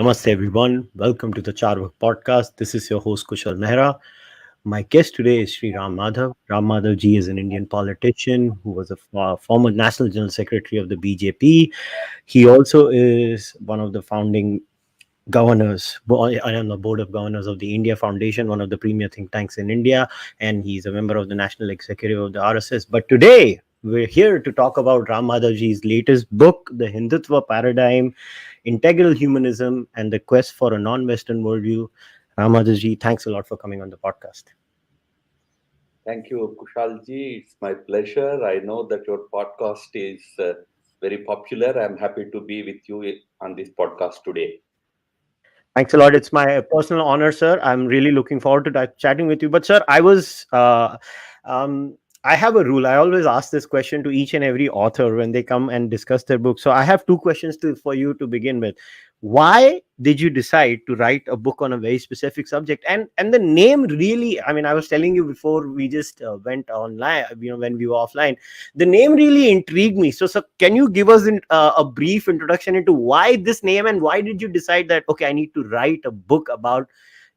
Namaste, everyone. Welcome to the Cārvāka podcast. This is your host, Kushalmehra. My guest today is Shri Madhav. Madhav ji is an Indian politician who was a former National General Secretary of the BJP. He also is one of the founding governors. I am the board of governors of the India Foundation, one of the premier think tanks in India, and he's a member of the national executive of the RSS. But today, we're here to talk about Ram Madhavji's latest book, The Hindutva Paradigm, Integral Humanism, and the Quest for a Non-Western Worldview. Ram Madhavji, thanks a lot for coming on the podcast. Thank you, Kushalji. It's my pleasure. I know that your podcast is very popular. I'm happy to be with you on this podcast today. Thanks a lot. It's my personal honor, sir. I'm really looking forward to chatting with you. But, sir, I have a rule. I always ask this question to each and every author when they come and discuss their book. So I have two questions for you to begin with. Why did you decide to write a book on a very specific subject? And the name really, I mean, I was telling you before we just went online, when we were offline, the name really intrigued me. So can you give us a brief introduction into why this name, and why did you decide that, okay, I need to write a book about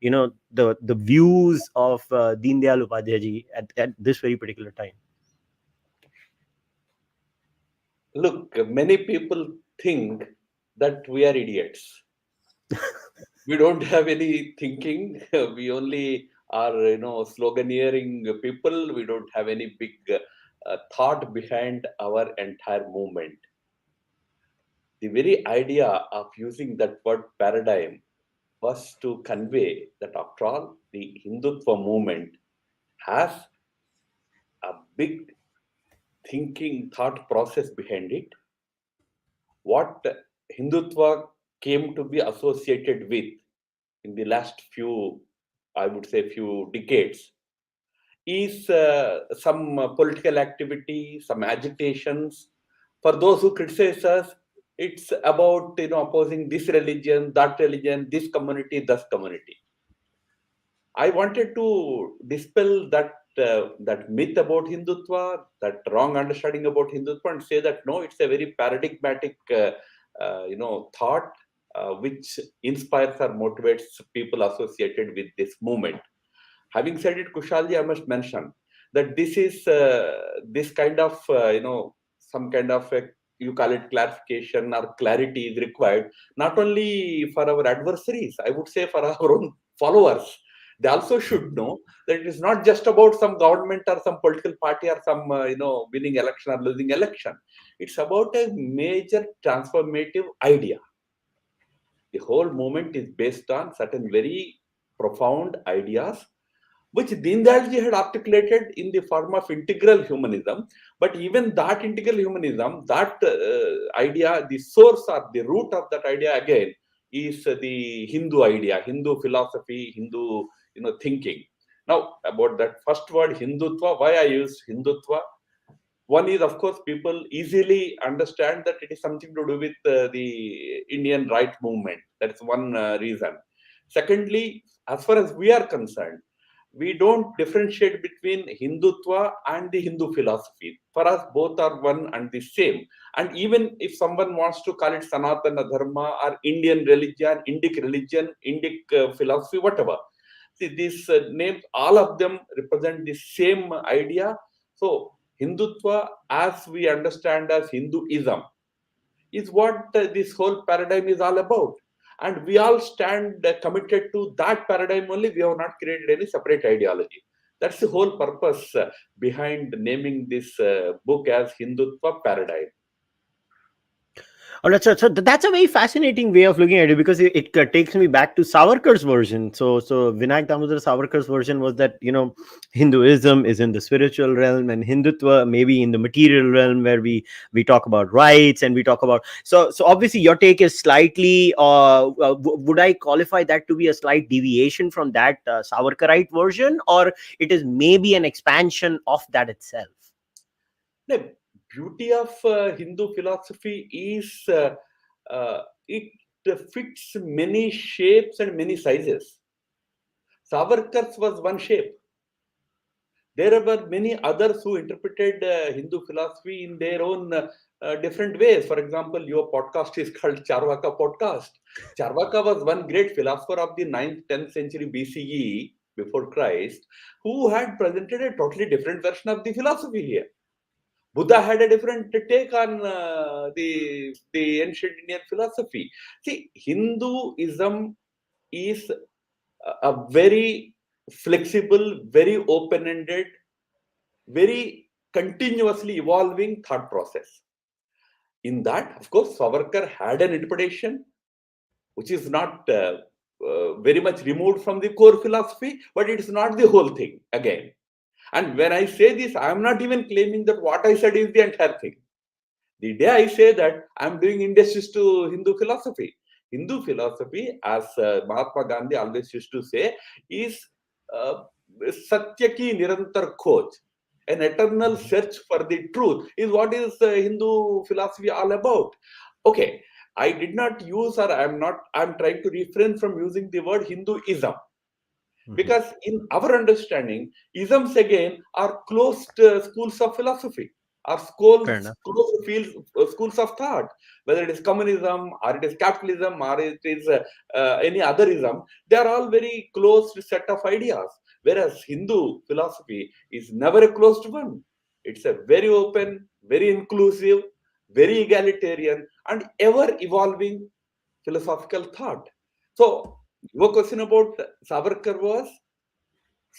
the views of Deen Dayal Upadhyay ji at this very particular time? Look, many people think that we are idiots. We don't have any thinking. We only are, sloganeering people. We don't have any big thought behind our entire movement. The very idea of using that word paradigm was to convey that after all, the Hindutva movement has a big thought process behind it. What Hindutva came to be associated with in the last few decades is some political activity, some agitations. For those who criticize us, it's about opposing this religion, this community, that community. I wanted to dispel that myth about Hindutva, that wrong understanding about Hindutva, and say that no, it's a very paradigmatic thought which inspires or motivates people associated with this movement. Having said it, Kushalji, I must mention that this is this kind of some kind of you call it clarification or clarity is required, not only for our adversaries, I would say for our own followers. They also should know that it is not just about some government or some political party or some winning election or losing election. It's about a major transformative idea. The whole movement is based on certain very profound ideas which Deen Dayal ji had articulated in the form of integral humanism. But even that integral humanism, that idea, the source or the root of that idea again is the Hindu idea, Hindu philosophy, Hindu thinking. Now, about that first word, Hindutva, why I use Hindutva? One is, of course, people easily understand that it is something to do with the Indian right movement. That's one reason. Secondly, as far as we are concerned, we don't differentiate between Hindutva and the Hindu philosophy. For us, both are one and the same. And even if someone wants to call it Sanatana Dharma or Indian religion, Indic philosophy, whatever, see, these names, all of them represent the same idea. So, Hindutva, as we understand as Hinduism, is what this whole paradigm is all about. And we all stand committed to that paradigm only. We have not created any separate ideology. That's the whole purpose behind naming this book as Hindutva Paradigm. All right, so that's a very fascinating way of looking at it, because it takes me back to Savarkar's version. So Vinayak Damodar Savarkar's version was that Hinduism is in the spiritual realm, and Hindutva maybe in the material realm, where we talk about rights and we talk about. So obviously your take is slightly. Would I qualify that to be a slight deviation from that Savarkarite version, or it is maybe an expansion of that itself? No. Beauty of Hindu philosophy is it fits many shapes and many sizes. Savarkar's was one shape. There were many others who interpreted Hindu philosophy in their own different ways. For example, your podcast is called Cārvāka podcast. Cārvāka was one great philosopher of the 9th, 10th century BCE, before Christ, who had presented a totally different version of the philosophy here. Buddha had a different take on the ancient Indian philosophy. See, Hinduism is a very flexible, very open-ended, very continuously evolving thought process. In that, of course, Savarkar had an interpretation which is not very much removed from the core philosophy, but it's not the whole thing again. And when I say this, I'm not even claiming that what I said is the entire thing. The day I say that, I'm doing injustice to Hindu philosophy. Hindu philosophy, as Mahatma Gandhi always used to say, is uh, Satya ki Nirantar Khoj. An eternal search for the truth is what is Hindu philosophy all about. Okay, I did not use, or I'm trying to refrain from using the word Hinduism, Mhm. because in our understanding, isms again are closed schools of philosophy, or Fair schools, enough. closed fields, schools of thought, whether it is communism or it is capitalism or it is any other ism. They are all very closed set of ideas, whereas Hindu philosophy is never a closed one. It's a very open, very inclusive, very egalitarian, and ever evolving philosophical thought. So your question about Savarkar was,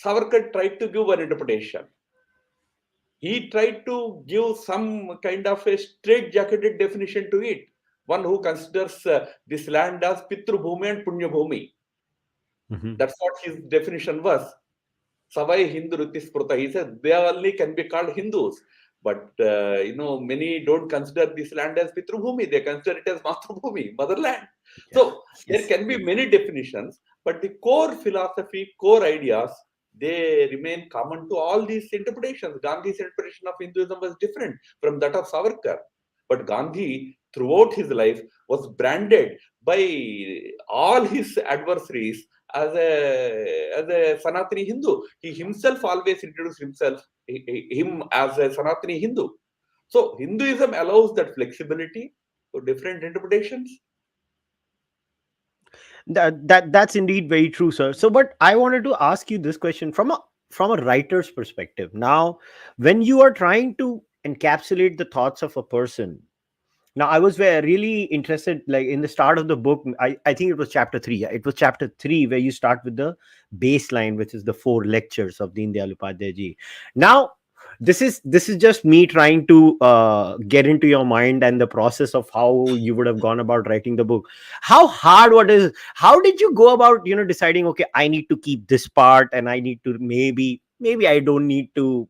Savarkar tried to give one interpretation. He tried to give some kind of a straight-jacketed definition to it. One who considers this land as Pitru Bhumi and Punya Bhumi. Mhm. That's what his definition was. Savai Hindu Rutisprata. He said they only can be called Hindus. But many don't consider this land as Pitrubhumi. They consider it as Matrubhumi, motherland. Yeah. So there Yes. can be many definitions, but the core philosophy, core ideas, they remain common to all these interpretations. Gandhi's interpretation of Hinduism was different from that of Savarkar. But Gandhi, throughout his life, was branded by all his adversaries as a Sanatani Hindu. He himself always introduced him as a Sanatani Hindu. So Hinduism allows that flexibility to different interpretations. That's indeed very true, sir. So, but I wanted to ask you this question from a writer's perspective. Now, when you are trying to encapsulate the thoughts of a person, now I was really interested, like in the start of the book. I think it was chapter 3. Yeah, it was chapter 3 where you start with the baseline, which is the 4 lectures of Deen Dayal Upadhyay ji. Now, this is just me trying to get into your mind and the process of how you would have gone about writing the book. How hard, how did you go about deciding, okay, I need to keep this part, and I need to, maybe I don't need to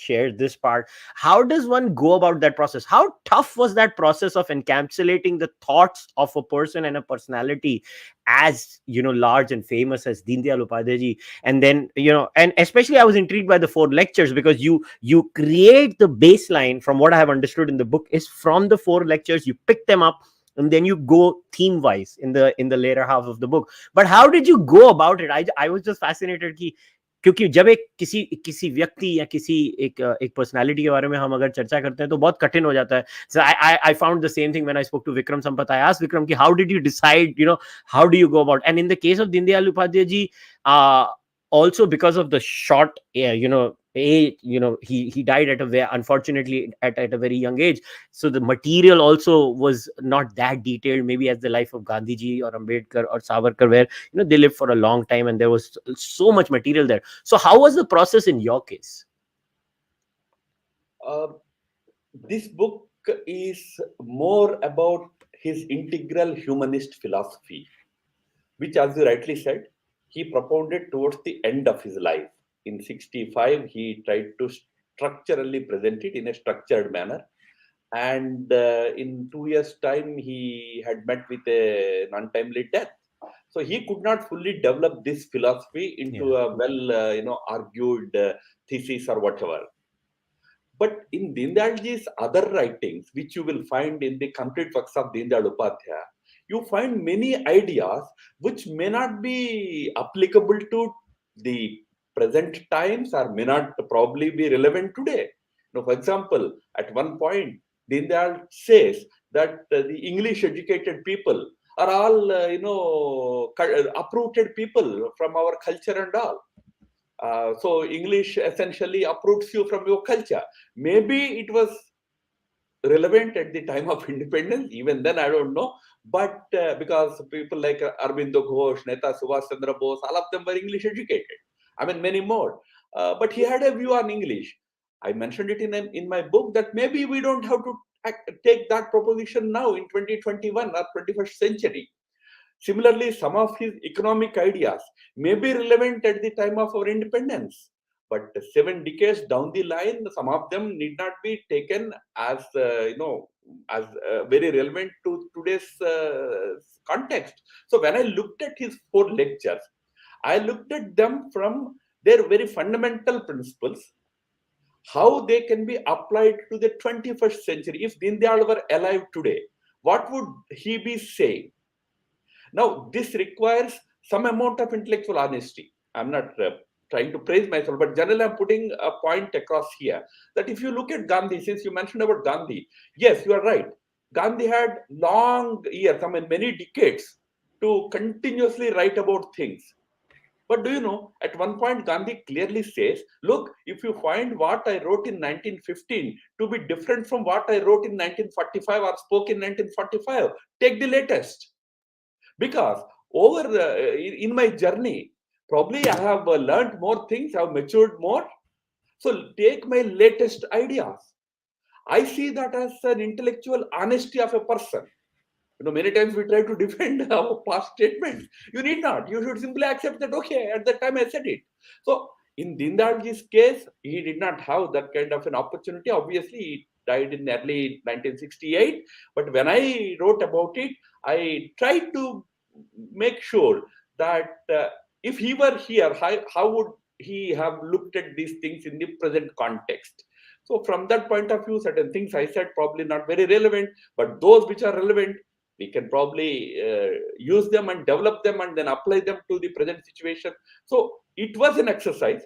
share this part. How does one go about that process? How tough was that process of encapsulating the thoughts of a person and a personality as large and famous as Deen Dayal Upadhyay ji? And then, and especially I was intrigued by the 4 lectures, because you create the baseline. From what I have understood in the book, is from the 4 lectures you pick them up, and then you go theme wise in the later half of the book. But how did you go about it? I was just fascinated ki, क्योंकि जब एक किसी किसी व्यक्ति या किसी एक personality के बारे में हम अगर चर्चा करते हैं तो बहुत कठिन हो जाता है. So I found the same thing when I spoke to Vikram Sampath. I asked Vikram ki, how did you decide, how do you go about? And in the case of Deen Dayal Upadhyay ji, also because of the short, he died at unfortunately at a very young age. So the material also was not that detailed, maybe as the life of Gandhi ji or Ambedkar or Savarkar, where they lived for a long time and there was so much material there. So how was the process in your case? Uh, this book is more about his integral humanist philosophy, which, as you rightly said, he propounded towards the end of his life. In 65, he tried to structurally present it in a structured manner. And in 2 years' time, he had met with an untimely death. So he could not fully develop this philosophy Yeah. into a well, argued thesis or whatever. But in Deen Dayalji's other writings, which you will find in the complete works of Deen Dayal Upadhyay, you find many ideas which may not be applicable to the present times or may not probably be relevant today. Now, for example, at one point, Deen Dayal says that the English educated people are all, uprooted people from our culture and all. So English essentially uproots you from your culture. Maybe it was relevant at the time of independence. Even then, I don't know. But because people like Arvindo Ghosh, Neta Subhash Chandra Bose, all of them were English educated. I mean, many more. But he had a view on English. I mentioned it in my book that maybe we don't have to take that proposition now in 2021 or 21st century. Similarly, some of his economic ideas may be relevant at the time of our independence, but 7 decades down the line, some of them need not be taken as as very relevant to today's context. So when I looked at his 4 lectures, I looked at them from their very fundamental principles, how they can be applied to the 21st century. If Deen Dayal were alive today, what would he be saying? Now, this requires some amount of intellectual honesty. I'm not trying to praise myself, but generally I'm putting a point across here that if you look at Gandhi, since you mentioned about Gandhi, yes, you are right. Gandhi had long years, I mean, many decades to continuously write about things. But do you know, at one point, Gandhi clearly says, look, if you find what I wrote in 1915 to be different from what I wrote in 1945 or spoke in 1945, take the latest. Because in my journey, probably I have learned more things, I have matured more. So take my latest ideas. I see that as an intellectual honesty of a person. Many times we try to defend our past statements. You need not. You should simply accept that, okay, at that time I said it. So in Deen Dayalji's case, he did not have that kind of an opportunity. Obviously, he died in early 1968. But when I wrote about it, I tried to make sure that if he were here, how would he have looked at these things in the present context? So from that point of view, certain things I said probably not very relevant, but those which are relevant, we can probably use them and develop them and then apply them to the present situation. So it was an exercise.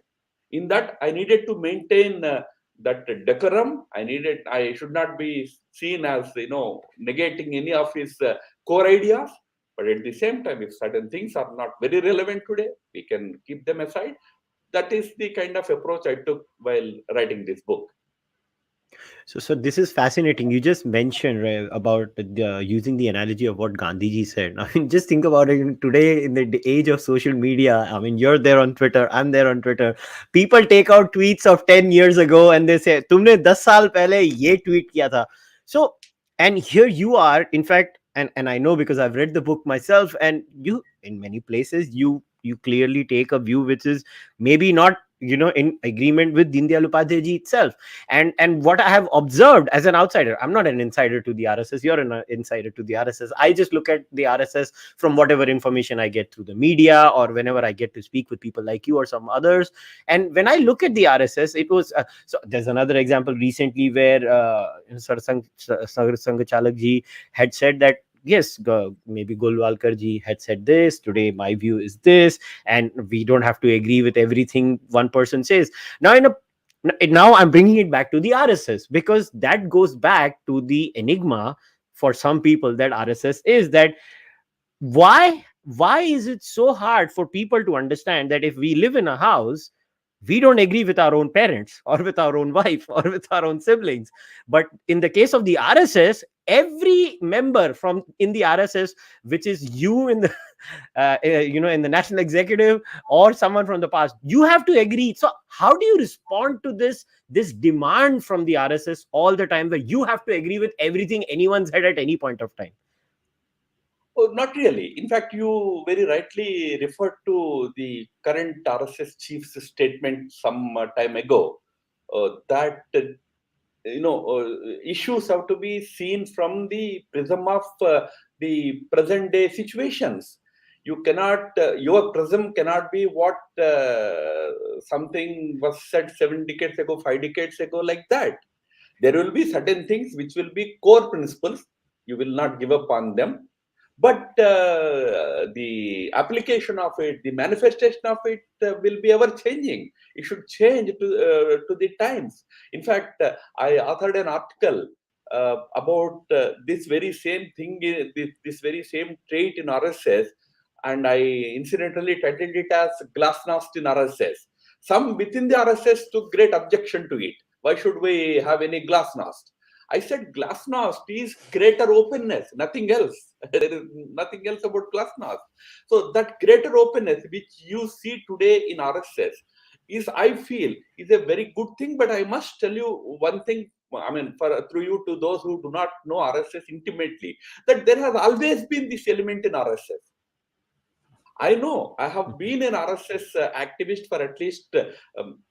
In that, I needed to maintain that decorum. I should not be seen as negating any of his core ideas. But at the same time, if certain things are not very relevant today, we can keep them aside. That is the kind of approach I took while writing this book. So this is fascinating. You just mentioned, right, about using the analogy of what Gandhiji said. I mean, just think about it. Today, in the age of social media, I mean, you're there on Twitter, I'm there on Twitter. People take out tweets of 10 years ago and they say, "तुमने 10 साल पहले ये tweet किया था." So, and here you are. In fact, and I know because I've read the book myself, and you, in many places, you clearly take a view which is maybe not in agreement with Deen Dayal Upadhyay ji itself. And what I have observed as an outsider, I'm not an insider to the RSS, you're an insider to the RSS. I just look at the RSS from whatever information I get through the media or whenever I get to speak with people like you or some others. And when I look at the RSS, it was so there's another example recently where Sangachalak ji had said that yes, maybe Golwalkar ji had said this today, my view is this, and we don't have to agree with everything one person says. Now I'm bringing it back to the RSS, because that goes back to the enigma for some people that RSS is, that why is it so hard for people to understand that if we live in a house, we don't agree with our own parents or with our own wife or with our own siblings, but in the case of the RSS, every member from in the RSS, which is you in the in the national executive or someone from the past, you have to agree. So how do you respond to this demand from the RSS all the time, where you have to agree with everything anyone said at any point of time? Oh, not really. In fact, you very rightly referred to the current RSS chief's statement some time ago, that issues have to be seen from the prism of the present day situations. You cannot, your prism cannot be what something was said 7 decades ago, 5 decades ago, like that. There will be certain things which will be core principles. You will not give up on them, but the application of it, the manifestation of it will be ever changing. It should change to the times. In fact, I authored an article about this very same thing, this very same trait in RSS, and I incidentally titled it as Glasnost in RSS. Some within the RSS took great objection to it. Why should we have any Glasnost? I said Glasnost is greater openness, nothing else. There is nothing else about Glasnost. So that greater openness which you see today in RSS is, I feel, is a very good thing. But I must tell you one thing, I mean, through you to those who do not know RSS intimately, that there has always been this element in RSS. I know I have been an RSS activist for at least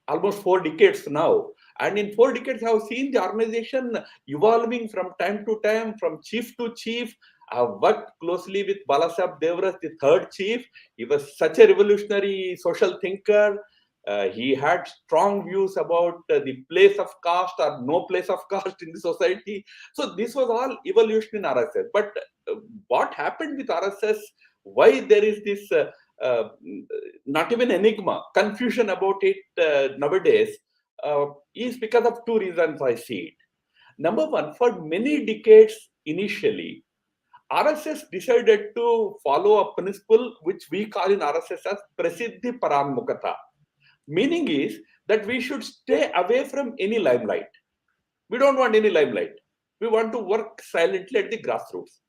almost 4 decades now. And in 4 decades, I have seen the organization evolving from time to time, from chief to chief. I have worked closely with Balasaheb Devraj, the third chief. He was such a revolutionary social thinker. He had strong views about the place of caste or no place of caste in the society. So this was all evolution in RSS. But what happened with RSS, why there is this not even enigma, confusion about it nowadays, is because of two reasons I see it. Number one, for many decades initially, RSS decided to follow a principle which we call in RSS as prasiddhi paramukata. Meaning is that we should stay away from any limelight. We don't want any limelight. We want to work silently at the grassroots.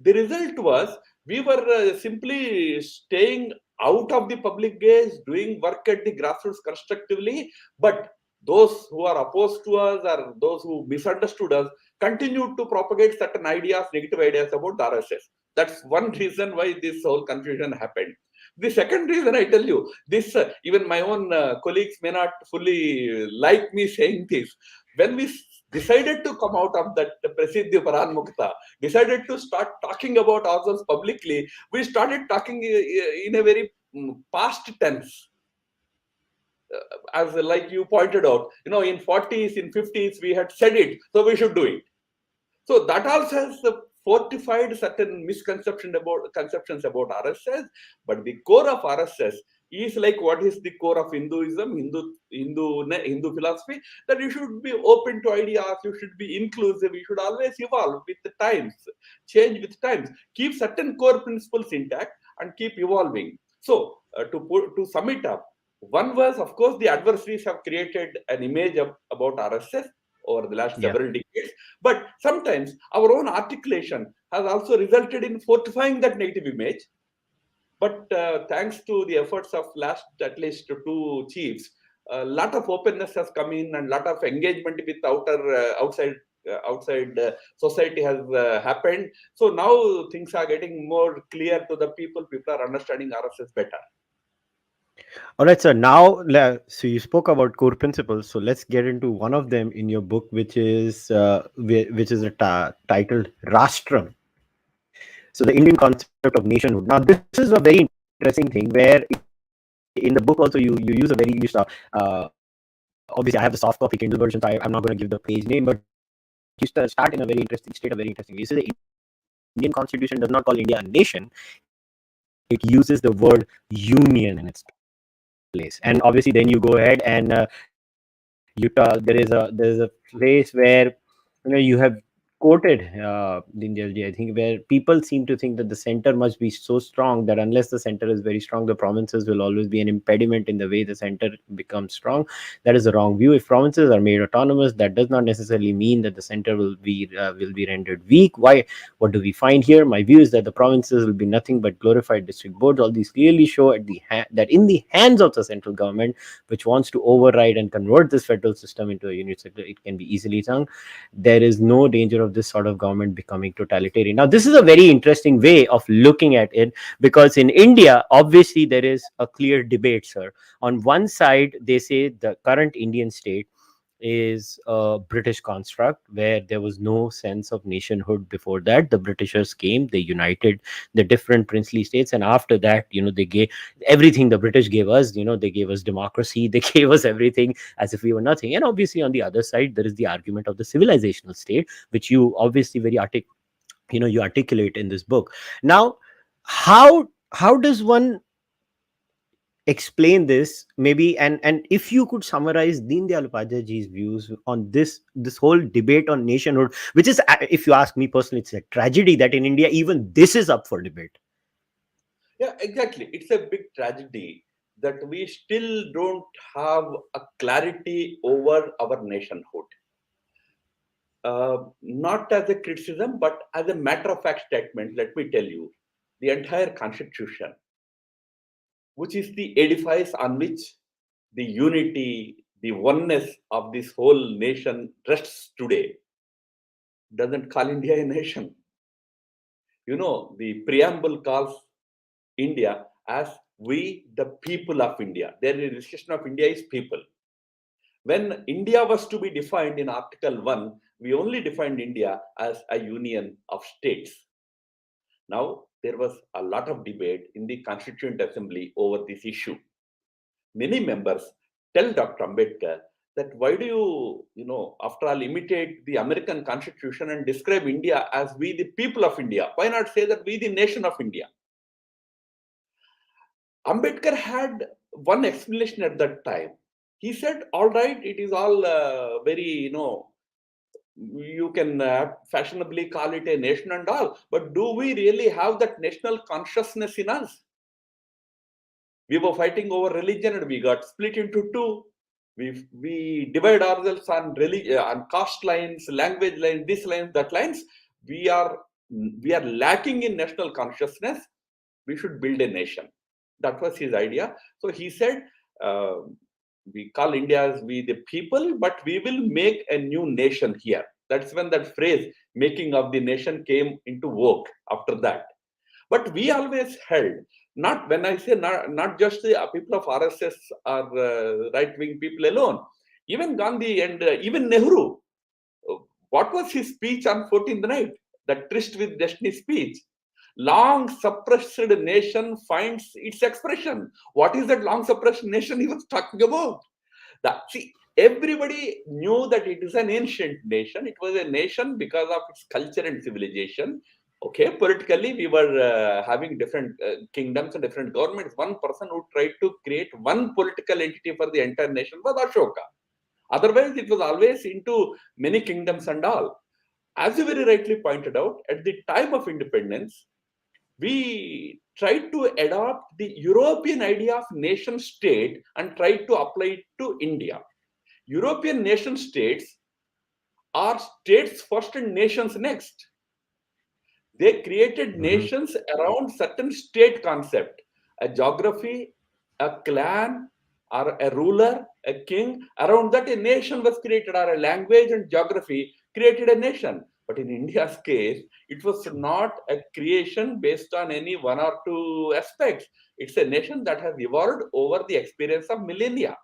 The result was we were simply staying out of the public gaze, doing work at the grassroots constructively, but those who are opposed to us or those who misunderstood us continued to propagate certain ideas, negative ideas about the RSS. That's one reason why this whole confusion happened. The second reason I tell you, this even my own colleagues may not fully like me saying this. When we decided to come out of that Prasiddhi Paranmukta, decided to start talking about ourselves publicly, we started talking in a very past tense. As like you pointed out, in 40s, in 50s, we had said it, so we should do it. So that also has fortified certain conceptions about RSS. But the core of RSS is like what is the core of Hinduism, Hindu philosophy, that you should be open to ideas, you should be inclusive, you should always evolve with the times, change with times, keep certain core principles intact and keep evolving. So to sum it up, one was, of course, the adversaries have created an image about RSS over the last several decades. But sometimes our own articulation has also resulted in fortifying that negative image. But thanks to the efforts of last at least two chiefs, a lot of openness has come in and a lot of engagement with outside society has happened. So now things are getting more clear to the people. People are understanding RSS better. All right, sir. Now, so you spoke about core principles. So let's get into one of them in your book, which is titled Rashtra. So the Indian concept of nationhood. Now, this is a very interesting thing where in the book also you use a very obviously I have the soft copy Kindle version, so I'm not going to give the page name, but you start in a very interesting way. You say the Indian Constitution does not call India a nation; it uses the word union in its place. And obviously, then you go ahead and there is a place where you have quoted Deen Dayal Ji, I think, where people seem to think that the center must be so strong that unless the center is very strong, the provinces will always be an impediment in the way the center becomes strong. That is the wrong view. If provinces are made autonomous, that does not necessarily mean that the center will be rendered weak. What do we find here? My view is that the provinces will be nothing but glorified district boards. All these clearly show that in the hands of the central government, which wants to override and convert this federal system into a unit sector, it can be easily done. There is no danger of this sort of government becoming totalitarian. Now, this is a very interesting way of looking at it, because in India, obviously, there is a clear debate, sir. On one side, they say the current Indian state is a British construct where there was no sense of nationhood before that. The Britishers came, they united the different princely states, and after that, they gave everything the British gave us. They gave us democracy, they gave us everything as if we were nothing. And obviously, on the other side, there is the argument of the civilizational state, which you obviously you articulate in this book. Now, how does one explain this maybe, and if you could summarize Deen Dayal Upadhyay ji's views on this whole debate on nationhood, which is, if you ask me personally, it's a tragedy that in India even this is up for debate. Yeah, exactly. It's a big tragedy that we still don't have a clarity over our nationhood. Not as a criticism, but as a matter of fact statement, let me tell you, the entire constitution, which is the edifice on which the unity, the oneness of this whole nation rests today, doesn't call India a nation. You know, the preamble calls India as we, the people of India. There is a discussion of India is people. When India was to be defined in Article 1, we only defined India as a union of states. Now, there was a lot of debate in the Constituent Assembly over this issue. Many members tell Dr. Ambedkar that why do you, after all, imitate the American Constitution and describe India as we the people of India? Why not say that we the nation of India? Ambedkar had one explanation at that time. He said, all right, it is all very, you can fashionably call it a nation and all, but do we really have that national consciousness in us? We were fighting over religion and we got split into two. We divide ourselves on religion, on caste lines, language lines, this lines, that lines. We are we are lacking in national consciousness. We should build a nation. That was his idea. So he said, uh, we call India as we the people, but we will make a new nation here. That's when that phrase "making of the nation" came into vogue after that. But we always held, not when I say not just the people of RSS or right wing people alone, even Gandhi and even Nehru. uh, What was his speech on 14th night? That tryst with destiny speech. Long suppressed nation finds its expression. What is that long suppressed nation he was talking about? See, everybody knew that it is an ancient nation. It was a nation because of its culture and civilization. Okay, politically, we were having different kingdoms and different governments. One person who tried to create one political entity for the entire nation was Ashoka. Otherwise, it was always into many kingdoms and all. As you very rightly pointed out, at the time of independence, we tried to adopt the European idea of nation state and tried to apply it to India. European nation states are states first and nations next. They created Mhm. nations around certain state concept, a geography, a clan, or a ruler, a king. Around that, a nation was created, or a language and geography created a nation. But in India's case, it was not a creation based on any one or two aspects. It's a nation that has evolved over the experience of millennia.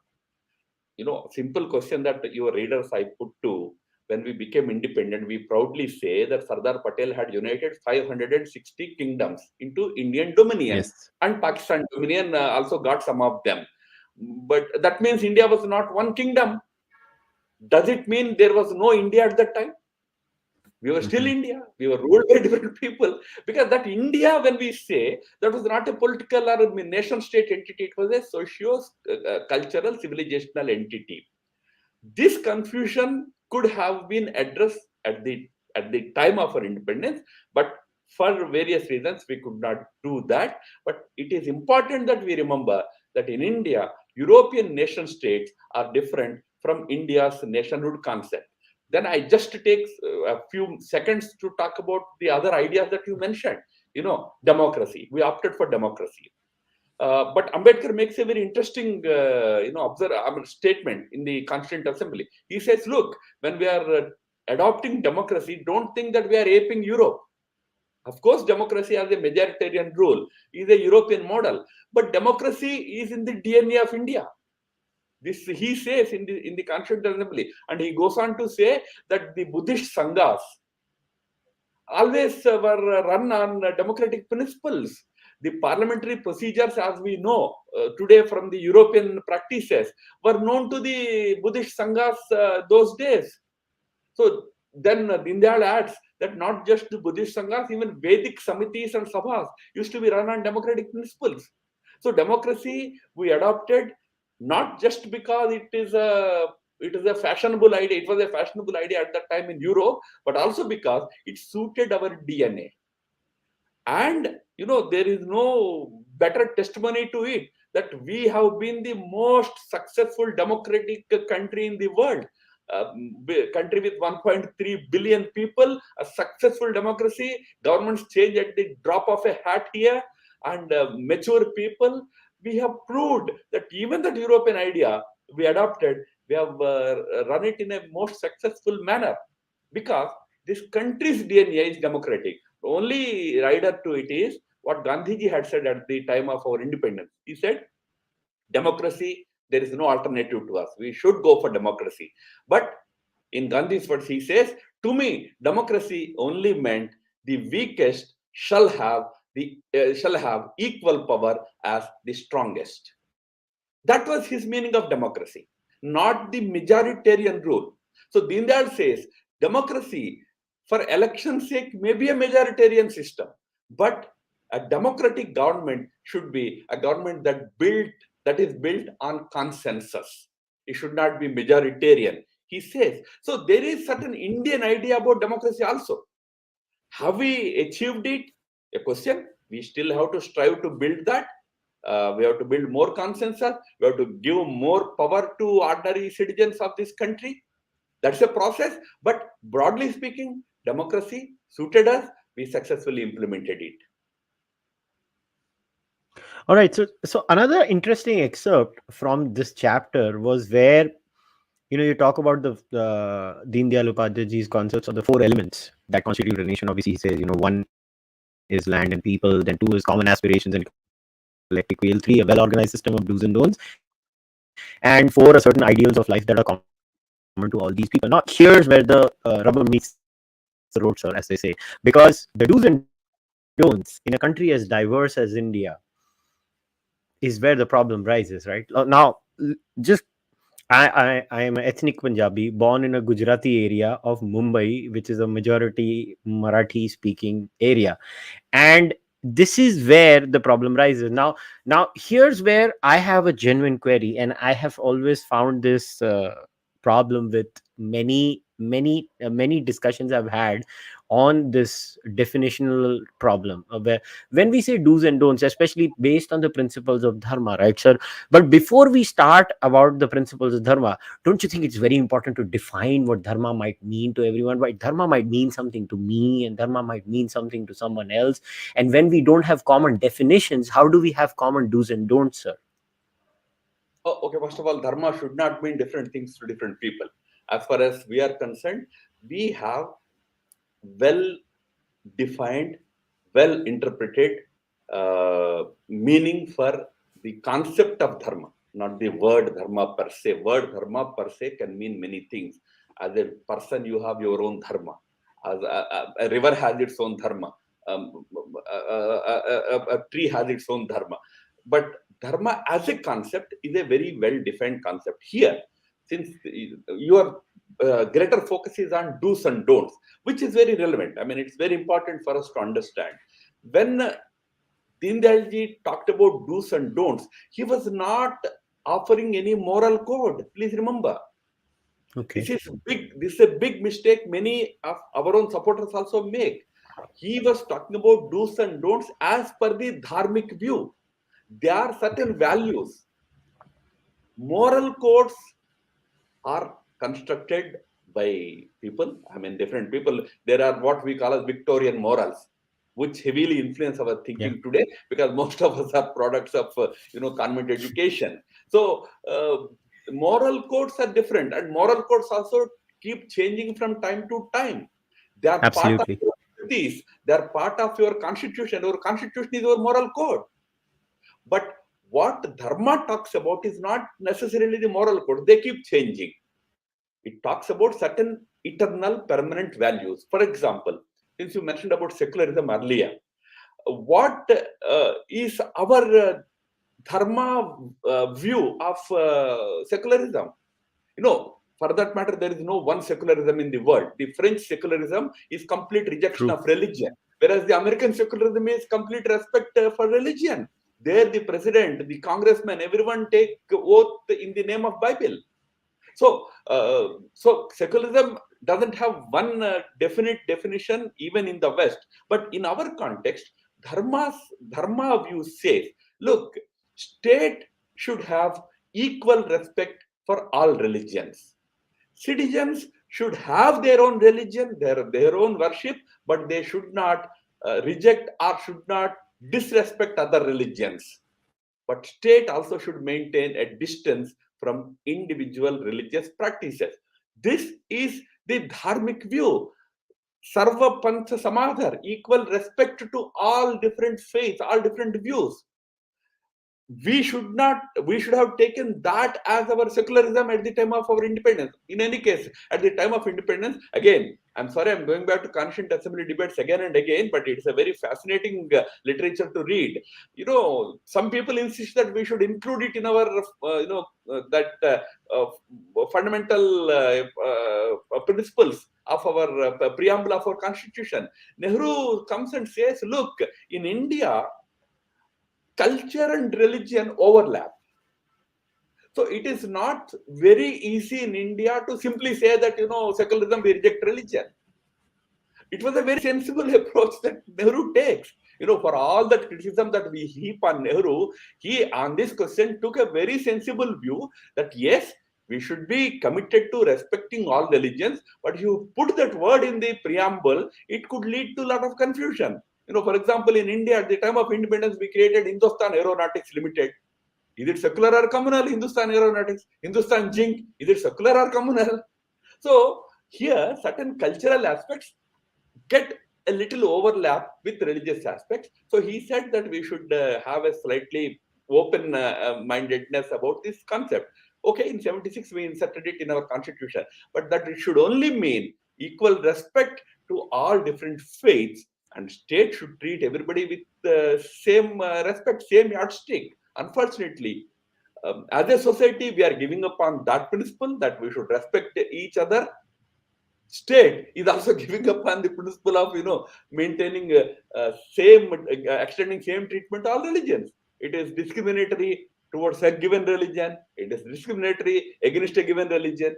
Simple question that your readers I put to when we became independent, we proudly say that Sardar Patel had united 560 kingdoms into Indian Dominion, Yes. and Pakistan Dominion also got some of them. But that means India was not one kingdom. Does it mean there was no India at that time? We were still Mhm. India. We were ruled by different people. Because that India, when we say, that was not a political or a nation state entity, it was a socio cultural civilizational entity. This confusion could have been addressed at the time of our independence, but for various reasons we could not do that. But it is important that we remember that in India, European nation states are different from India's nationhood concept. Then I just take a few seconds to talk about the other ideas that you mentioned. Democracy. We opted for democracy. But Ambedkar makes a very interesting, statement in the Constituent Assembly. He says, "Look, when we are adopting democracy, don't think that we are aping Europe. Of course, democracy has a majoritarian rule, is a European model, but democracy is in the DNA of India." This he says in the Constituent Assembly, and he goes on to say that the Buddhist sanghas always were run on democratic principles. The parliamentary procedures, as we know today from the European practices, were known to the Buddhist sanghas those days. So then Dindayal adds that not just the Buddhist sanghas, even Vedic samitis and sabhas used to be run on democratic principles. So democracy we adopted not just because it is a fashionable idea. It was a fashionable idea at that time in Europe, but also because it suited our DNA. And there is no better testimony to it that we have been the most successful democratic country in the world. Country with 1.3 billion people, a successful democracy, governments change at the drop of a hat here, and mature people. We have proved that even that European idea we adopted, we have run it in a most successful manner, because this country's DNA is democratic. The only rider to it is what Gandhiji had said at the time of our independence. He said, democracy, there is no alternative to us. We should go for democracy. But in Gandhi's words, he says, to me, democracy only meant the weakest shall have equal power as the strongest. That was his meaning of democracy, not the majoritarian rule. So Deen Dayal says, democracy for election's sake may be a majoritarian system, but a democratic government should be a government that is built on consensus. It should not be majoritarian, he says. So there is certain Indian idea about democracy also. Have we achieved it? A question. We still have to strive to build that. We have to build more consensus. We have to give more power to ordinary citizens of this country. That's a process. But broadly speaking, democracy suited us. We successfully implemented it. All right. So another interesting excerpt from this chapter was where you talk about the Deen Dayal Upadhyay's concepts of the four elements that constitute a nation. Obviously, he says one is land and people, then two is common aspirations and collective will, three a well-organized system of do's and don'ts, and four a certain ideals of life that are common to all these people. Now, here's where the rubber meets the road, sir, as they say, because the do's and don'ts in a country as diverse as India is where the problem rises, right? Now, just I am an ethnic Punjabi born in a Gujarati area of Mumbai, which is a majority Marathi speaking area. And this is where the problem rises. Now here's where I have a genuine query, and I have always found this problem with many discussions I've had on this definitional problem, where when we say do's and don'ts, especially based on the principles of dharma, right, sir? But before we start about the principles of dharma, don't you think it's very important to define what dharma might mean to everyone? Right, dharma might mean something to me and dharma might mean something to someone else, and when we don't have common definitions, how do we have common do's and don'ts, sir? Oh, okay, first of all, dharma should not mean different things to different people. As far as we are concerned, we have well defined, well interpreted meaning for the concept of dharma, not the word dharma per se. Word dharma per se can mean many things. As a person, you have your own dharma. As a river has its own dharma. A tree has its own dharma. But dharma as a concept is a very well defined concept. Here, since your greater focus is on do's and don'ts, which is very relevant. I mean, it's very important for us to understand. When Deen Dayal ji talked about do's and don'ts, he was not offering any moral code. Please remember. Okay. This is a big mistake many of our own supporters also make. He was talking about do's and don'ts as per the dharmic view. There are certain values. Moral codes are constructed by people. I mean, different people. There are what we call as Victorian morals, which heavily influence our thinking today, because most of us are products of convent education. So moral codes are different, and moral codes also keep changing from time to time. They are part of Absolutely. your treaties. They are part of your constitution. Your constitution is your moral code. But what dharma talks about is not necessarily the moral code. They keep changing. It talks about certain eternal permanent values. For example, since you mentioned about secularism earlier, what is our dharma view of secularism? For that matter, there is no one secularism in the world. The French secularism is complete rejection True. of religion, whereas the American secularism is complete respect for religion. There, the president, the congressman, everyone take oath in the name of Bible. So secularism doesn't have one definite definition even in the West, but in our context, dharma view says, look, state should have equal respect for all religions. Citizens should have their own religion, their own worship, but they should not reject or should not disrespect other religions. But state also should maintain a distance from individual religious practices. This is the dharmic view. Sarva Pantha Samadhar, equal respect to all different faiths, all different views. We should have taken that as our secularism at the time of our independence. In any case, at the time of independence, again, I'm sorry, I'm going back to Constituent Assembly debates again and again, but it's a very fascinating literature to read. Some people insist that we should include it in our fundamental principles of our preamble of our constitution. Nehru comes and says, look, in India, culture and religion overlap. So it is not very easy in India to simply say that, secularism, we reject religion. It was a very sensible approach that Nehru takes. For all that criticism that we heap on Nehru, he, on this question, took a very sensible view that, yes, we should be committed to respecting all religions, but if you put that word in the preamble, it could lead to a lot of confusion. For example, in India, at the time of independence, we created Hindustan Aeronautics Limited. Is it secular or communal? Hindustan Aeronautics. Hindustan Zinc. Is it secular or communal? So here, certain cultural aspects get a little overlap with religious aspects. So he said that we should have a slightly open mindedness about this concept. Okay, in 76 we inserted it in our constitution, but that it should only mean equal respect to all different faiths, and state should treat everybody with the same respect, same yardstick. Unfortunately, as a society, we are giving up on that principle that we should respect each other. State is also giving up on the principle of maintaining extending same treatment to all religions. It is discriminatory towards a given religion. It is discriminatory against a given religion.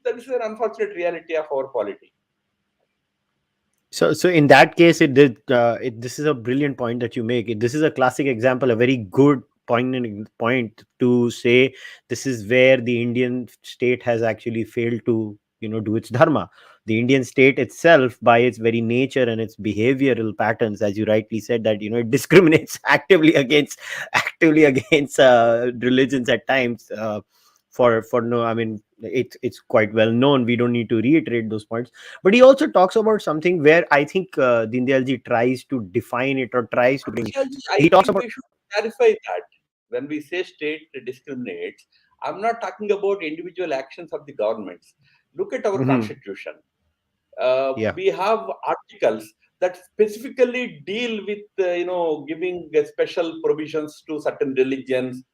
That is an unfortunate reality of our polity. So in that case, it did. This is a brilliant point that you make. This is a classic example, a very good point to say this is where the Indian state has actually failed to do its dharma. The Indian state itself, by its very nature and its behavioral patterns, as you rightly said, that it discriminates actively against religions at times. For no, I mean, it's quite well known. We don't need to reiterate those points. But he also talks about something where I think Deen Dayal ji tries to define it or tries to bring it. I He talks think about we should clarify that when we say state discriminates, I'm not talking about individual actions of the governments. Look at our Mhm. constitution. Yeah, We have articles that specifically deal with giving special provisions to certain religions,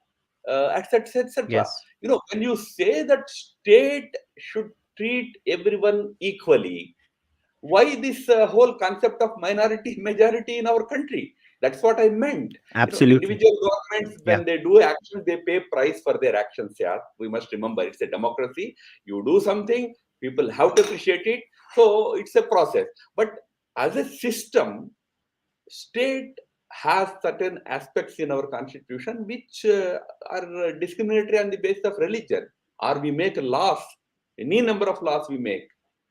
etc., etc. yes, When you say that state should treat everyone equally, why this whole concept of minority majority in our country? That's what I meant. absolutely. Individual governments, Yeah, when they do actions, they pay price for their actions. Yeah, we must remember it's a democracy. You do something, people have to appreciate it. So it's a process. But as a system, state has certain aspects in our constitution which are discriminatory on the basis of religion, or we make laws, any number of laws we make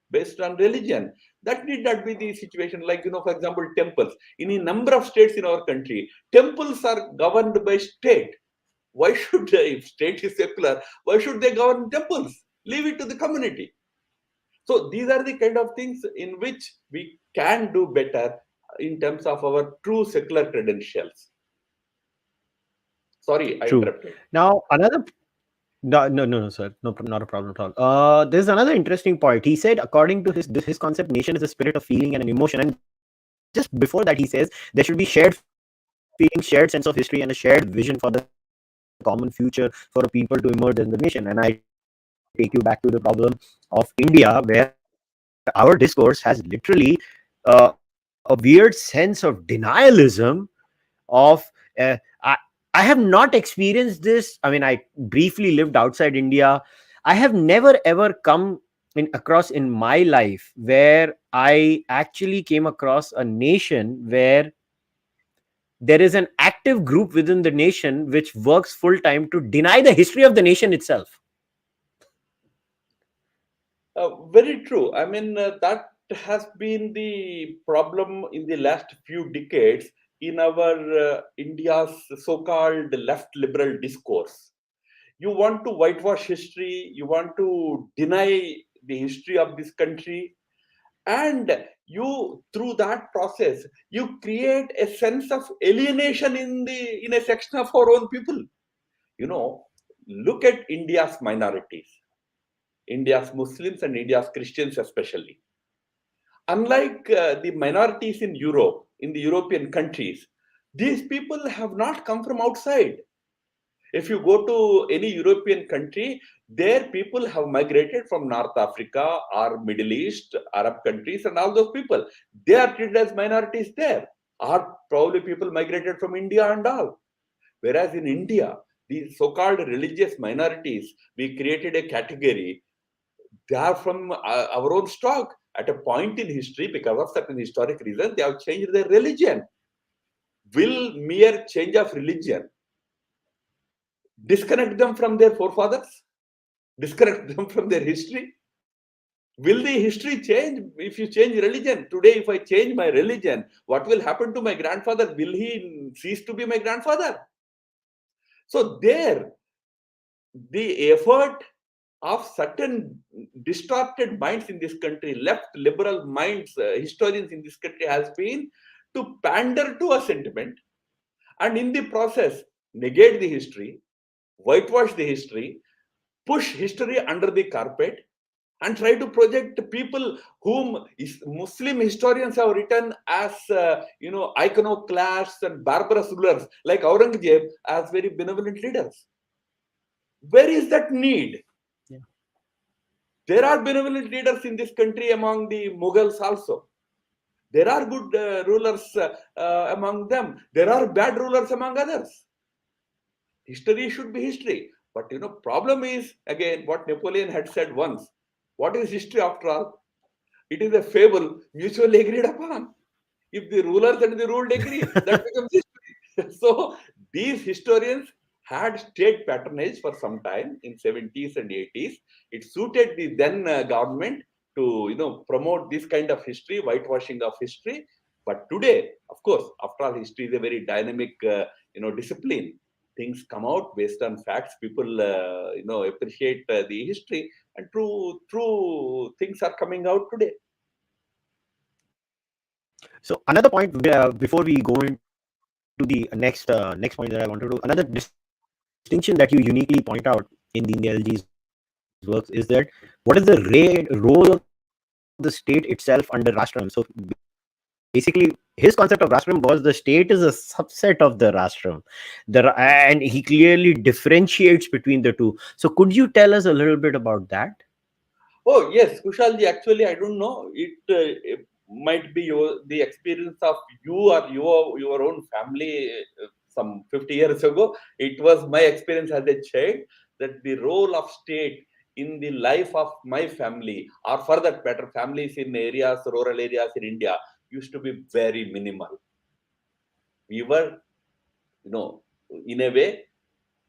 based on religion. That need not be the situation. Like, for example, temples. In a number of states in our country, temples are governed by state. Why should if state is secular, why should they govern temples? Leave it to the community. So these are the kind of things in which we can do better in terms of our true secular credentials. Sorry, I true. interrupted. Now another. No, sir. No, not a problem at all. There's another interesting point. He said, according to his concept, nation is a spirit of feeling and an emotion. And just before that, he says there should be shared feelings, shared sense of history, and a shared vision for the common future for a people to emerge as the nation. And I take you back to the problem of India, where our discourse has literally a weird sense of denialism of I have not experienced this. I mean, I briefly lived outside India. I have never ever come across in my life where I actually came across a nation where there is an active group within the nation which works full time to deny the history of the nation itself. Very true. I mean, that has been the problem in the last few decades in our India's so-called left liberal discourse. You want to whitewash history, you want to deny the history of this country, and you, through that process, you create a sense of alienation in a section of our own people. You know, look at India's minorities, India's Muslims and India's Christians especially. Unlike the minorities in Europe, in the European countries, these people have not come from outside. If you go to any European country, their people have migrated from North Africa or Middle East, Arab countries, and all those people. They are treated as minorities there. Or probably people migrated from India and all. Whereas in India, these so-called religious minorities, we created a category. They are from our own stock. At a point in history, because of certain historic reasons, they have changed their religion. Will mere change of religion disconnect them from their forefathers? Disconnect them from their history? Will the history change if you change religion? Today, if I change my religion, what will happen to my grandfather? Will he cease to be my grandfather? So, there, the effort of certain distorted minds in this country, left liberal minds, historians in this country, has been to pander to a sentiment and in the process negate the history, whitewash the history, push history under the carpet, and try to project people whom Muslim historians have written as iconoclasts and barbarous rulers like Aurangzeb as very benevolent leaders. Where is that need? Yeah. There are benevolent leaders in this country among the Mughals also. There are good rulers among them. There are bad rulers among others. History should be history. But problem is again what Napoleon had said once. What is history after all? It is a fable mutually agreed upon. If the rulers and the ruled agree, that becomes history. So these historians had state patronage for some time in 70s and 80s. It suited the then government to promote this kind of history, whitewashing of history. But today, of course, after all, history is a very dynamic discipline. Things come out based on facts. People appreciate the history, and true things are coming out today. So another point before we go into the next point that I wanted to, another distinction that you uniquely point out in Deen Dayalji's works is that what is the role of the state itself under Rashtraman. So basically, his concept of Rashtraman was the state is a subset of the Rashtraman, and he clearly differentiates between the two. So could you tell us a little bit about that? Oh yes, Kushalji. Actually, I don't know. It might be the experience of you or your own family some 50 years ago. It was my experience as a child that the role of state in the life of my family, or for that matter, families in areas, rural areas in India, used to be very minimal. We were, in a way,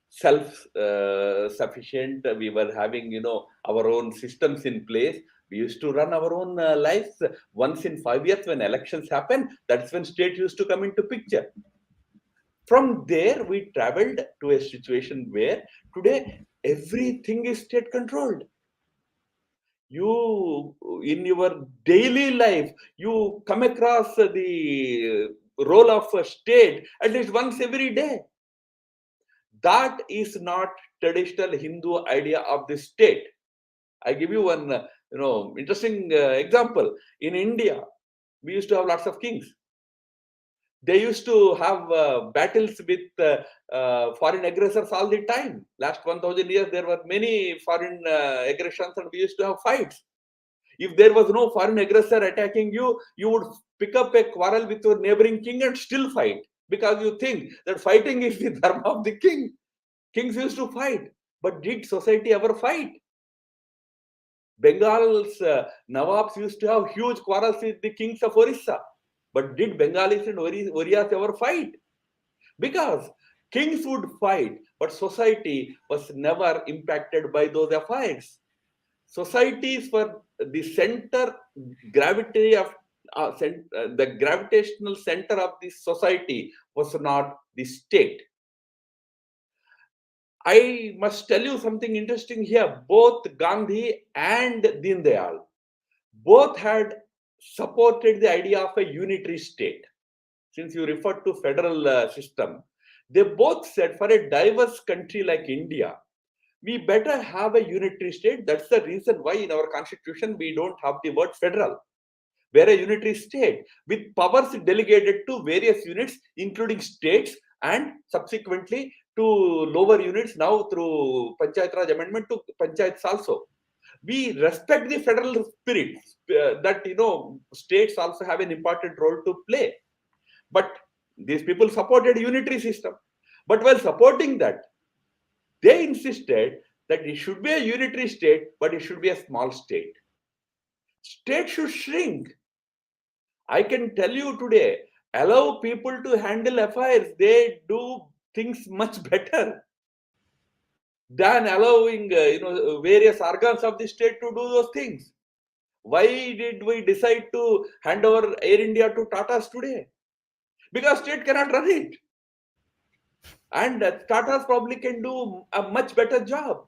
self sufficient. We were having our own systems in place. We used to run our own lives. Once in 5 years when elections happen, that's when state used to come into picture. From there we traveled to a situation where today everything is state controlled. You, in your daily life, you come across the role of a state at least once every day. That is not traditional Hindu idea of the state. I give you one, interesting example. In India, we used to have lots of kings. They used to have battles with foreign aggressors all the time. Last 1,000 years, there were many foreign aggressions, and we used to have fights. If there was no foreign aggressor attacking you, you would pick up a quarrel with your neighboring king and still fight. because you think that fighting is the dharma of the king. Kings used to fight, but did society ever fight? Bengal's Nawabs used to have huge quarrels with the kings of Orissa, but did Bengalis and Orias ever fight? Because kings would fight, but society was never impacted by those affairs. Societies were the center gravity of the gravitational center of the society was not the state. I must tell you something interesting here. Both Gandhi and Deen Dayal both had supported the idea of a unitary state. Since you referred to federal system, they both said for a diverse country like India, we better have a unitary state. That's the reason why in our constitution we don't have the word federal. We're a unitary state with powers delegated to various units, including states and subsequently to lower units now through Panchayat Raj amendment to panchayats also. We respect the federal spirit that states also have an important role to play. But these people supported unitary system. But while supporting that, they insisted that it should be a unitary state, but it should be a small state. State should shrink. I can tell you today, allow people to handle affairs. They do things much better than allowing various organs of the state to do those things. Why did we decide to hand over Air India to Tata's today? Because state cannot run it. And Tata's probably can do a much better job.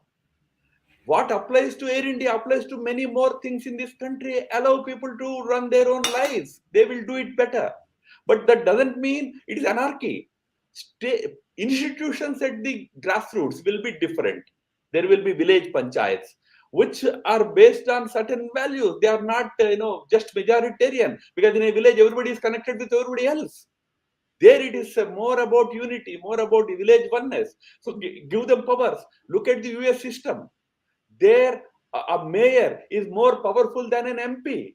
What applies to Air India applies to many more things in this country. Allow people to run their own lives. They will do it better. But that doesn't mean it is anarchy. Institutions at the grassroots will be different. There will be village panchayats, which are based on certain values. They are not, just majoritarian. Because in a village, everybody is connected with everybody else. There it is more about unity, more about the village oneness. So give them powers. Look at the US system. There, a mayor is more powerful than an MP.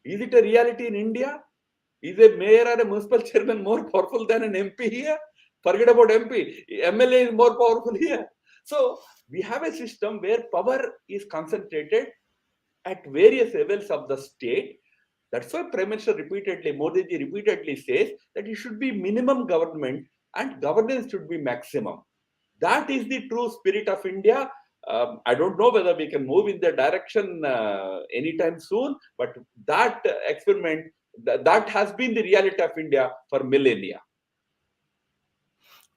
Is it a reality in India? Is a mayor or a municipal chairman more powerful than an MP here? Forget about MP. MLA is more powerful here. So we have a system where power is concentrated at various levels of the state. That's why Prime Minister repeatedly, Modi ji repeatedly says that it should be minimum government and governance should be maximum. That is the true spirit of India. I don't know whether we can move in that direction anytime soon, but that experiment, that has been the reality of India for millennia.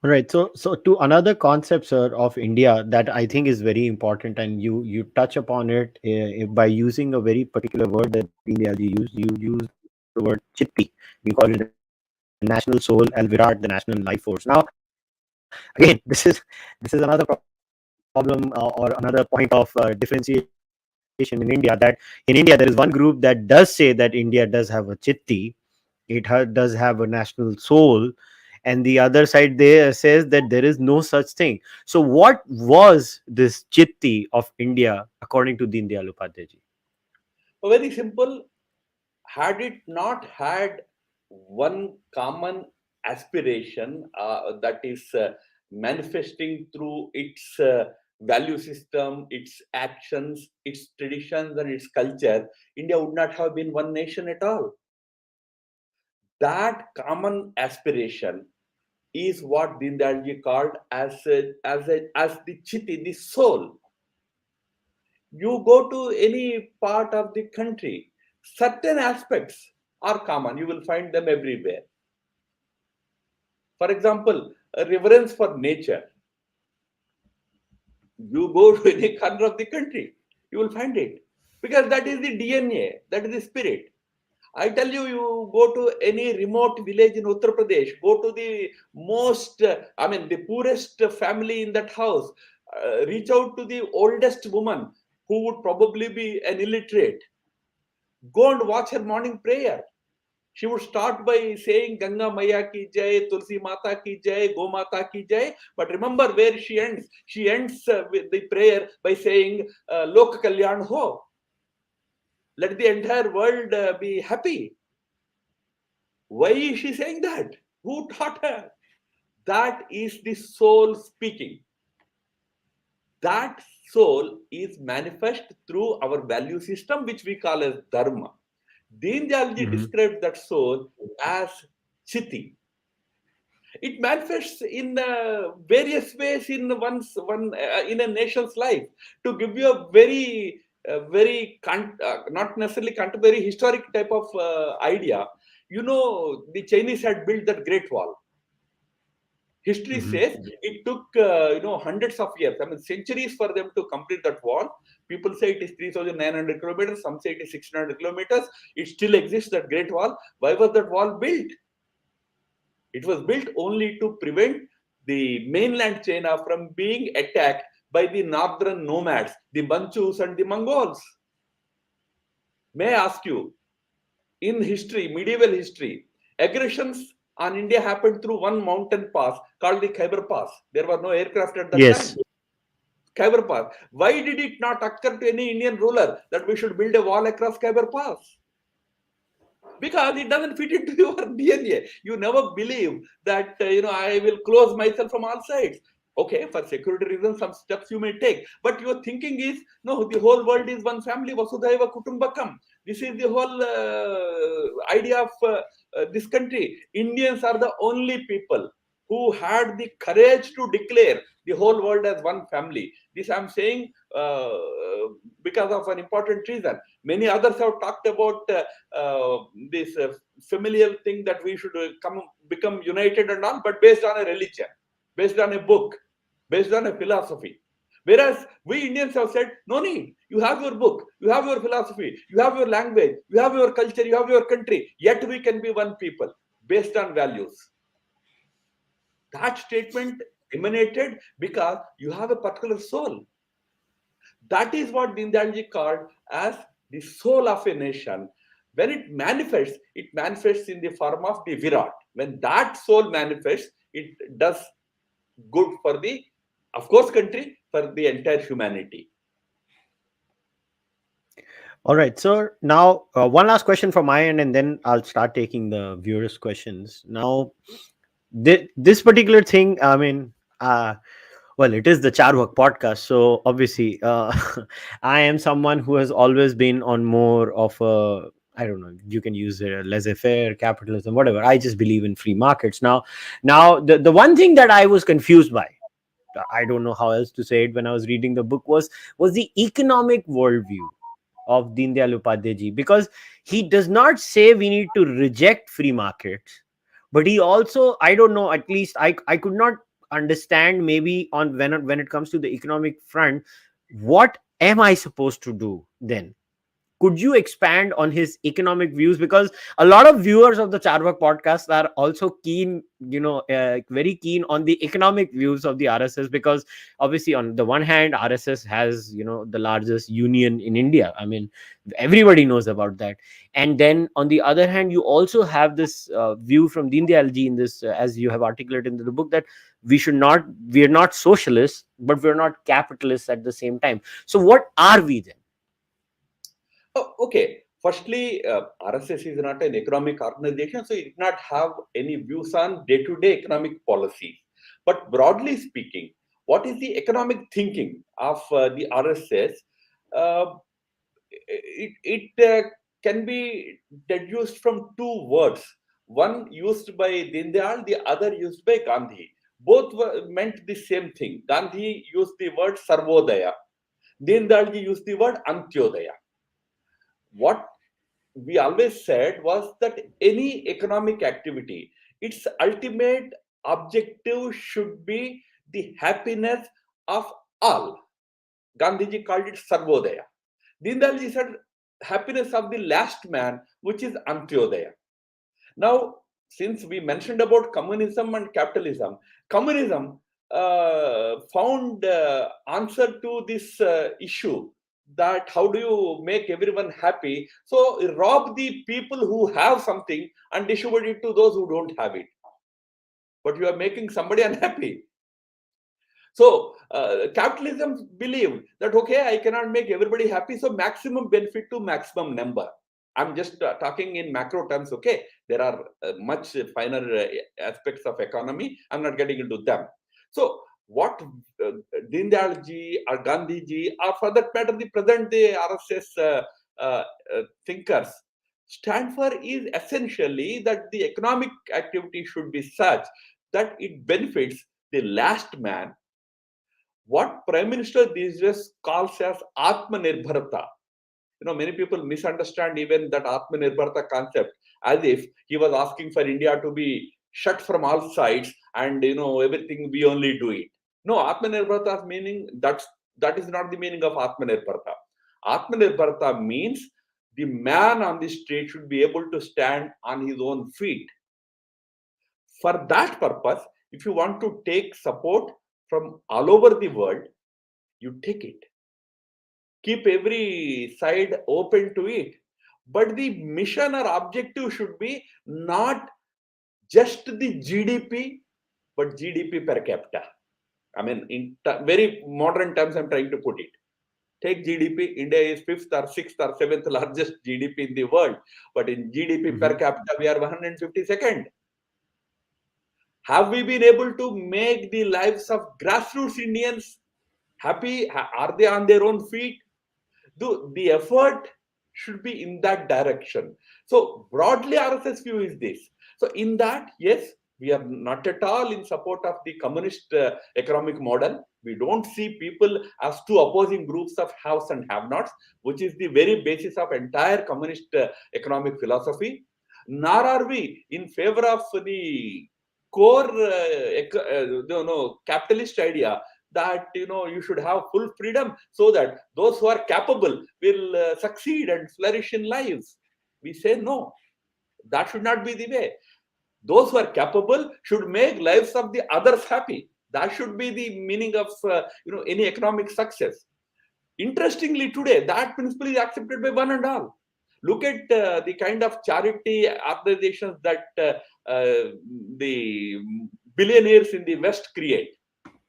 Right. So to another concept, sir, of India that I think is very important, and you touch upon it by using a very particular word that Deen Dayal ji used. You use the word chitti. You call it the national soul, al virat, the national life force. Now, again, this is another problem or another point of differentiation in India. That in India there is one group that does say that India does have a chitti, does have a national soul, and the other side there says that there is no such thing. So what was this chitti of India according to Deen Dayal Upadhyay ji? Very simple. Had it not had one common aspiration that is manifesting through its value system, its actions, its traditions, and its culture, India would not have been one nation at all. That common aspiration is what Deen Dayal ji called as the chitti, the soul. You go to any part of the country, certain aspects are common. You will find them everywhere. For example, a reverence for nature. You go to any corner of the country, you will find it. Because that is the DNA, that is the spirit. I tell you, you go to any remote village in Uttar Pradesh, go to the the poorest family in that house, reach out to the oldest woman who would probably be an illiterate. Go and watch her morning prayer. She would start by saying Ganga Maya ki jai, Tulsi Mata ki jai, Go Mata ki jai. But remember where she ends. She ends with the prayer by saying Lok Kalyan ho. Let the entire world be happy. Why is she saying that? Who taught her? That is the soul speaking. That soul is manifest through our value system, which we call as dharma. Deen Dayalji Mhm. described that soul as chiti. It manifests in various ways in in a nation's life. To give you a not necessarily very historic type of idea, the Chinese had built that Great Wall. History Mhm. says it took hundreds of years, I mean centuries, for them to complete that wall. People say it is 3,900 kilometers, some say it is 1,600 kilometers. It still exists, that Great Wall. Why was that wall built? It was built only to prevent the mainland China from being attacked by the northern nomads, the Manchus and the Mongols. May I ask you, in history, medieval history, aggressions on India happened through one mountain pass called the Khyber Pass. There were no aircraft at that Yes. time. Khyber Pass. Why did it not occur to any Indian ruler that we should build a wall across Khyber Pass? Because it doesn't fit into your DNA. You never believe that I will close myself from all sides. Okay, for security reasons, some steps you may take, but your thinking is no. The whole world is one family. Vasudhaiva Kutumbakam. This is the whole idea of this country. Indians are the only people who had the courage to declare the whole world as one family. This I'm saying because of an important reason. Many others have talked about this familial thing that we should become united and all, but based on a religion, based on a book, based on a philosophy. Whereas we Indians have said, no need. You have your book, you have your philosophy, you have your language, you have your culture, you have your country, yet we can be one people based on values. That statement emanated because you have a particular soul. That is what Deen Dayalji called as the soul of a nation. When it manifests in the form of the Virat. When that soul manifests, it does good for the, of course, country, for the entire humanity. All right. So now, one last question from my end, and then I'll start taking the viewers' questions. Now, this particular thing, I mean, well, it is the Charvak podcast, so obviously, I am someone who has always been on more of a, I don't know, you can use a laissez-faire capitalism, whatever. I just believe in free markets. Now, the one thing that I was confused by, I don't know how else to say it, when I was reading the book, was the economic worldview of Deen Dayal Upadhyay ji, because he does not say we need to reject free markets, but he also, I don't know, at least I could not understand, maybe on when it comes to the economic front, what am I supposed to do then? Could you expand on his economic views, because a lot of viewers of the Charvak podcast are also keen, very keen on the economic views of the RSS, because obviously on the one hand RSS has, the largest union in India. I mean, everybody knows about that. And then on the other hand, you also have this view from Deen Dayal ji in this, as you have articulated in the book, that we are not socialists, but we're not capitalists at the same time. So what are we then? Oh, okay. Firstly, RSS is not an economic organization, so it did not have any views on day-to-day economic policies. But broadly speaking, what is the economic thinking of the RSS? Uh, it can be deduced from two words. One used by Dindayal, the other used by Gandhi. Both meant the same thing. Gandhi used the word Sarvodaya. Dindayalji used the word Antyodaya. What we always said was that any economic activity, its ultimate objective should be the happiness of all. Gandhiji called it Sarvodaya. Dindalji said happiness of the last man, which is Antyodaya. Now, since we mentioned about communism and capitalism, communism found answer to this issue, that how do you make everyone happy? So rob the people who have something and distribute it to those who don't have it. But you are making somebody unhappy. So capitalism believed that okay, I cannot make everybody happy, so maximum benefit to maximum number. I'm just talking in macro terms, okay? There are much finer aspects of economy. I'm not getting into them. So what Deen Dayal ji or Gandhi ji, or for that matter, the present day RSS thinkers stand for is essentially that the economic activity should be such that it benefits the last man. What Prime Minister these days calls as Atmanirbharta. Many people misunderstand even that Atmanirbharta concept as if he was asking for India to be shut from all sides and everything we only do it. No, Atmanirbharta's meaning that is not the meaning of Atmanirbharta. Atmanirbharta means the man on the street should be able to stand on his own feet. For that purpose, if you want to take support from all over the world, you take it. Keep every side open to it. But the mission or objective should be not just the GDP, but GDP per capita. I mean, in very modern terms, I'm trying to put it. Take GDP, India is 5th or 6th or 7th largest GDP in the world. But in GDP per capita, we are 152nd. Have we been able to make the lives of grassroots Indians happy? Are they on their own feet? The effort should be in that direction. So broadly, RSS view is this. So in that, yes, we are not at all in support of the communist economic model. We don't see people as two opposing groups of haves and have-nots, which is the very basis of entire communist economic philosophy. Nor are we in favor of the core capitalist idea that you should have full freedom so that those who are capable will succeed and flourish in lives. We say no, that should not be the way. Those who are capable should make lives of the others happy. That should be the meaning of any economic success. Interestingly, today that principle is accepted by one and all. Look at the kind of charity organizations that the billionaires in the West create.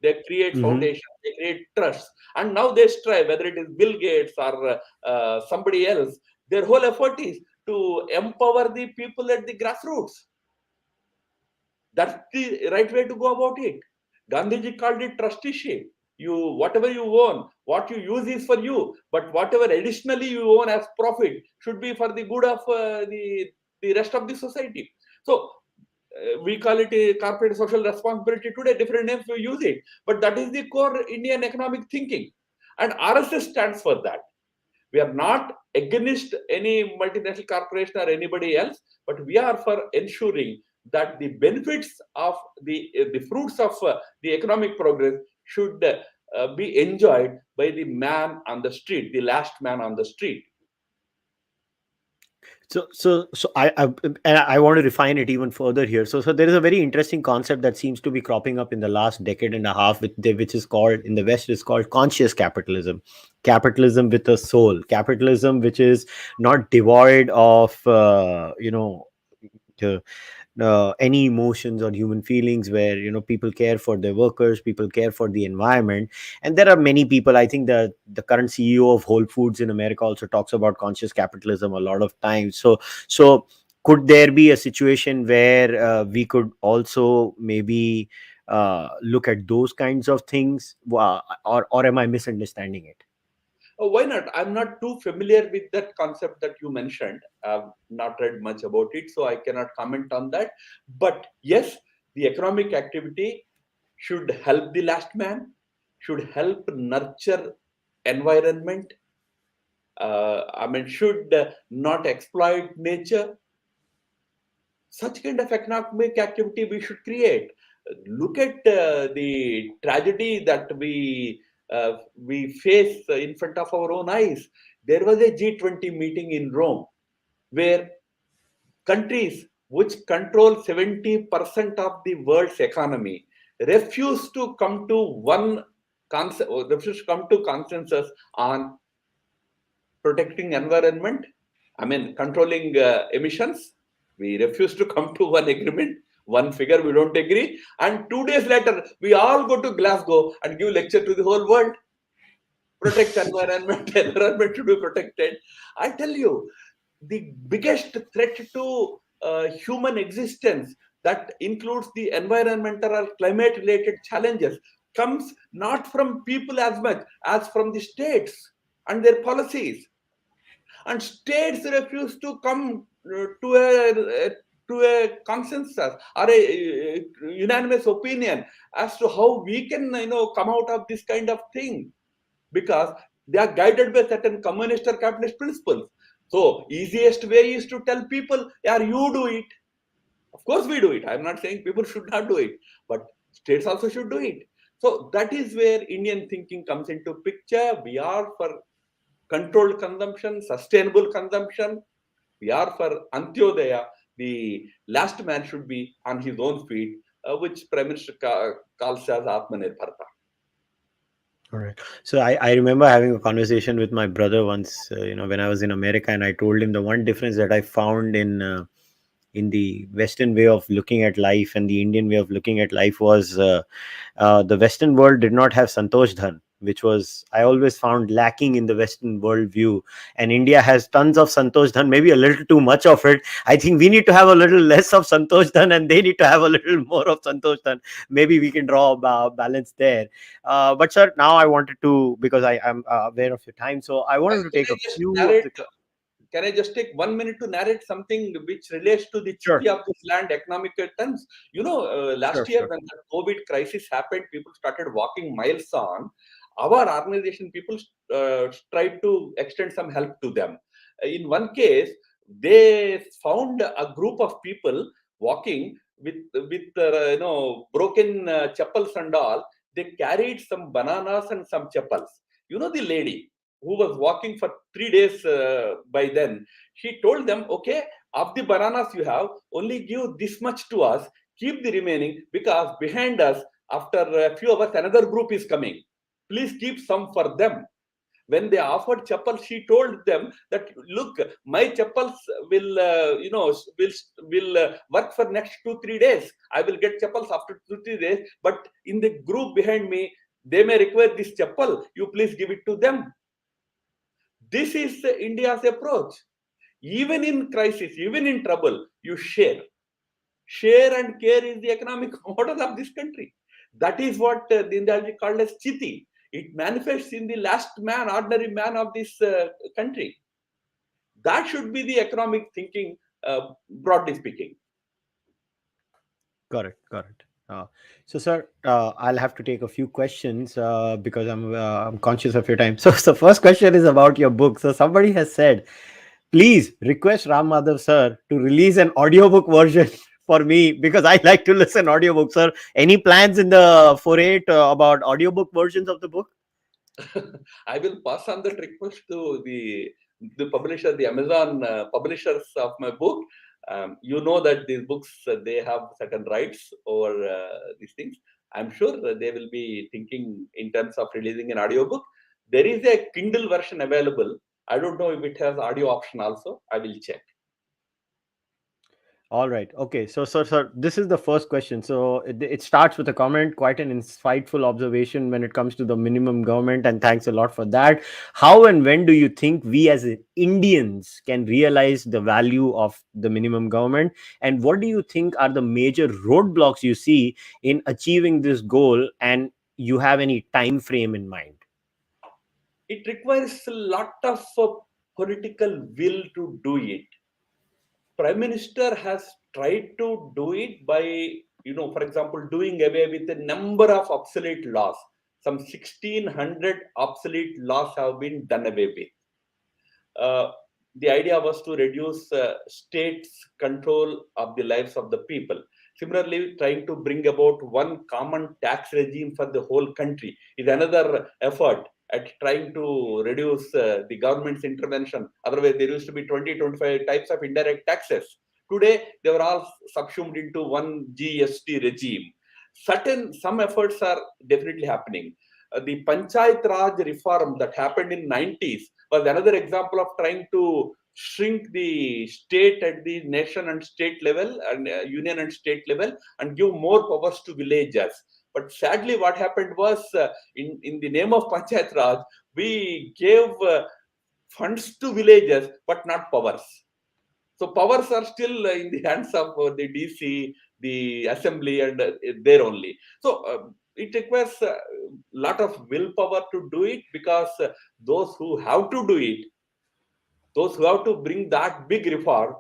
They create foundations, they create trusts, and now they strive, whether it is Bill Gates or somebody else, their whole effort is to empower the people at the grassroots. That's the right way to go about it. Gandhiji called it trusteeship. Whatever you own, what you use is for you, but whatever additionally you own as profit should be for the good of the rest of the society. So we call it a corporate social responsibility today, different names we use it, but that is the core Indian economic thinking, and RSS stands for that. We are not against any multinational corporation or anybody else, but we are for ensuring that the benefits of the fruits of the economic progress should be enjoyed by the man on the street, the last man on the street. So I want to refine it even further here. So there is a very interesting concept that seems to be cropping up in the last decade and a half, which is called in the West is called conscious capitalism, capitalism with a soul, capitalism which is not devoid of the any emotions or human feelings, where people care for their workers, people care for the environment. And there are many people, I think the current CEO of Whole Foods in America also talks about conscious capitalism a lot of times. So could there be a situation where we could also maybe look at those kinds of things, or am I misunderstanding it? Oh, why not? I'm not too familiar with that concept that you mentioned. I've not read much about it, so I cannot comment on that. But yes, the economic activity should help the last man, should help nurture environment. Should not exploit nature. Such kind of economic activity we should create. Look at the tragedy that we face in front of our own eyes. There was a G20 meeting in Rome where countries which control 70% of the world's economy refused to come to consensus on protecting environment. Controlling emissions. We refuse to come to one agreement, one figure we don't agree. And 2 days later, we all go to Glasgow and give lecture to the whole world. Protect environment, environment should be protected. I tell you, the biggest threat to human existence that includes the environmental or climate related challenges comes not from people as much as from the states and their policies. And states refuse to come to a consensus or a unanimous opinion as to how we can come out of this kind of thing, because they are guided by certain communist or capitalist principles. So easiest way is to tell people, yeah, you do it. Of course we do it. I'm not saying people should not do it, but states also should do it. So that is where Indian thinking comes into picture. We are for controlled consumption, sustainable consumption. We are for Antyodaya. The last man should be on his own feet, which Prime Minister calls as Atmanirbharta. All right. So I remember having a conversation with my brother once, when I was in America, and I told him the one difference that I found in the Western way of looking at life and the Indian way of looking at life was the Western world did not have Santosh Dhan, which was I always found lacking in the Western world view. And India has tons of Santosh Dhan, maybe a little too much of it. I think we need to have a little less of Santosh Dhan, and they need to have a little more of Santosh Dhan. Maybe we can draw a balance there. But sir, now I wanted to, because I am aware of your time, so I wanted to Can take I a just few of narrate? the. Can I just take 1 minute to narrate something which relates to the Sure, Chitti of this land economic terms? sure, Last year sure. when the COVID crisis happened, people started walking miles on. Our organization people tried to extend some help to them. In one case, they found a group of people walking with broken chappals and all. They carried some bananas and some chappals. The lady who was walking for 3 days by then, she told them, okay, of the bananas you have, only give this much to us, keep the remaining, because behind us, after a few hours, another group is coming. Please keep some for them. When they offered chappals, she told them that, look, my chappals will work for next 2 3 days. I will get chappals after 2 3 days, but in the group behind me, they may require this chappal. You please give it to them. This is India's approach. Even in crisis, even in trouble, you share. Share and care is the economic model of this country. That is what Deen Dayal ji called as Chiti. It manifests in the last man, ordinary man of this country. That should be the economic thinking, broadly speaking. Got it. Got it. So, sir, I'll have to take a few questions because I'm conscious of your time. So, first question is about your book. So, somebody has said, please request Ram Madhav sir to release an audiobook version for me because I like to listen audiobook. Sir, any plans in the foray about audiobook versions of the book? I will pass on that request to the publisher, the Amazon publishers of my book. You know that these books they have certain rights over these things. I'm sure they will be thinking in terms of releasing an audiobook. There is a Kindle version available. I don't know if it has audio option also. I will check. All right. Okay. So, sir, this is the first question. So, it starts with a comment, quite an insightful observation when it comes to the minimum government, and thanks a lot for that. How and when do you think we as Indians can realize the value of the minimum government? And what do you think are the major roadblocks you see in achieving this goal? And you have any time frame in mind? It requires a lot of political will to do it. Prime Minister has tried to do it by, for example, doing away with a number of obsolete laws. Some 1600 obsolete laws have been done away with. Uh, the idea was to reduce states' control of the lives of the people. Similarly, trying to bring about one common tax regime for the whole country is another effort at trying to reduce the government's intervention. Otherwise, there used to be 20-25 types of indirect taxes. Today, they were all subsumed into one GST regime. Some efforts are definitely happening. The Panchayat Raj reform that happened in 90s was another example of trying to shrink the state at the nation and state level and union and state level and give more powers to villages. But sadly, what happened was in the name of Panchayat Raj, we gave funds to villages but not powers. So powers are still in the hands of the DC, the assembly, and there only. So it requires a lot of willpower to do it, because those who have to do it, those who have to bring that big reform,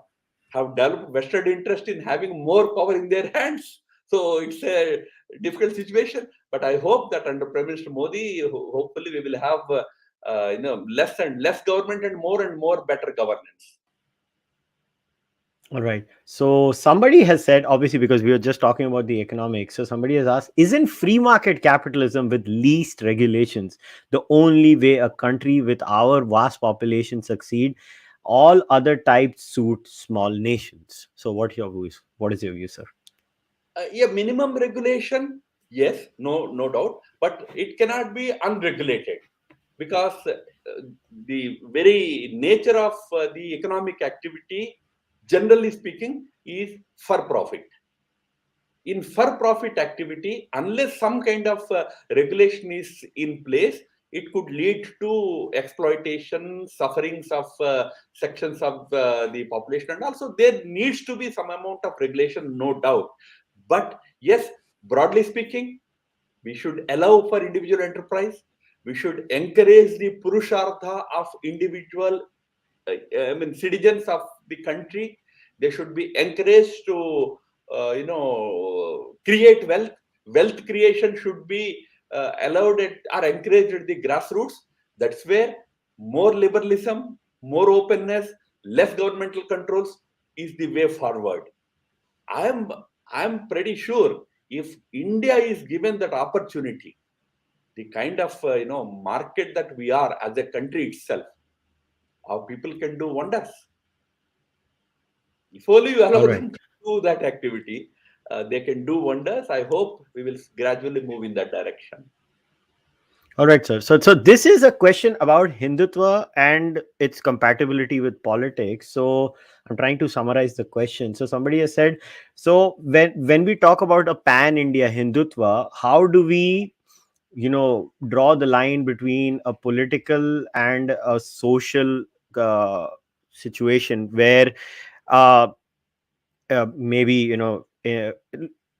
have developed vested interest in having more power in their hands. So it's a difficult situation. But I hope that under Prime Minister Modi, hopefully we will have less and less government and more better governance. All right. So somebody has said, obviously, because we were just talking about the economics. So somebody has asked, isn't free market capitalism with least regulations the only way a country with our vast population succeed? All other types suit small nations. So what your views? What is your view, sir? Yeah, minimum regulation, yes, no doubt, but it cannot be unregulated, because the very nature of the economic activity, generally speaking, is for profit. In for profit activity, unless some kind of regulation is in place, it could lead to exploitation, sufferings of sections of the population, and also there needs to be some amount of regulation, no doubt. But yes, broadly speaking, we should allow for individual enterprise. We should encourage the purushartha of individual citizens of the country. They should be encouraged to create wealth. Wealth creation should be allowed at, or encouraged at the grassroots. That's where more liberalism, more openness, less governmental controls is the way forward. I am pretty sure if India is given that opportunity, the kind of market that we are as a country itself, our people can do wonders. If only you All allow right. them to do that activity, they can do wonders. I hope we will gradually move in that direction. All right, sir. So this is a question about Hindutva and its compatibility with politics. So I'm trying to summarize the question. So somebody has said, so when we talk about a pan-India Hindutva, how do we, draw the line between a political and a social uh, situation where uh, maybe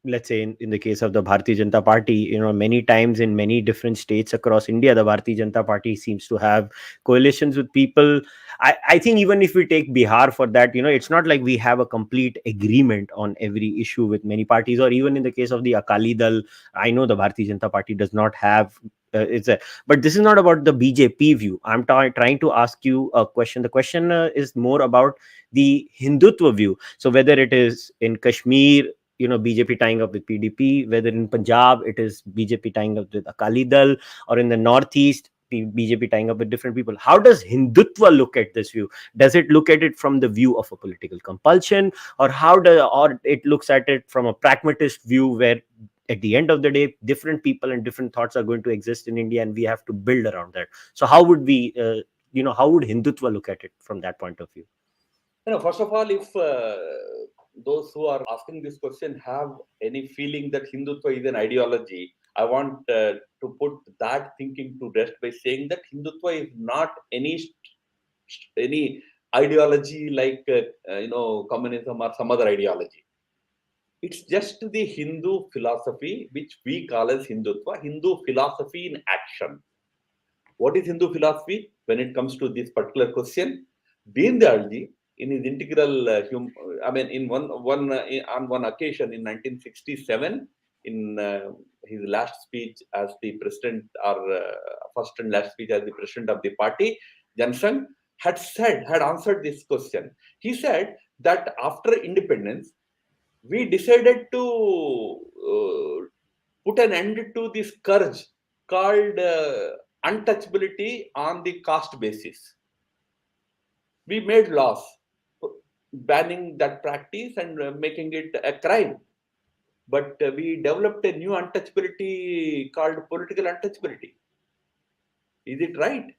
let's say in the case of the Bharatiya Janata Party, many times in many different states across India, the Bharatiya Janata Party seems to have coalitions with people. I think even if we take Bihar for that, it's not like we have a complete agreement on every issue with many parties, or even in the case of the Akali Dal, I know the Bharatiya Janata Party does not have but this is not about the BJP view. I'm trying to ask you a question. The question is more about the Hindutva view. So whether it is in Kashmir, BJP tying up with PDP, whether in Punjab it is BJP tying up with Akali Dal, or in the Northeast BJP tying up with different people. How does Hindutva look at this view? Does it look at it from the view of a political compulsion, or or it looks at it from a pragmatist view where at the end of the day different people and different thoughts are going to exist in India and we have to build around that? So how would we how would Hindutva look at it from that point of view? First of all, if those who are asking this question have any feeling that Hindutva is an ideology, I want to put that thinking to rest by saying that Hindutva is not any ideology like communism or some other ideology. It's just the Hindu philosophy, which we call as Hindutva, Hindu philosophy in action. What is Hindu philosophy when it comes to this particular question? Deen Dayal ji, in his integral, in on one occasion in 1967, in his last speech as the president, or first and last speech as the president of the party, Jansangh, had answered this question. He said that after independence, we decided to put an end to this scourge called untouchability on the caste basis. We made laws banning that practice and making it a crime. But we developed a new untouchability called political untouchability. Is it right?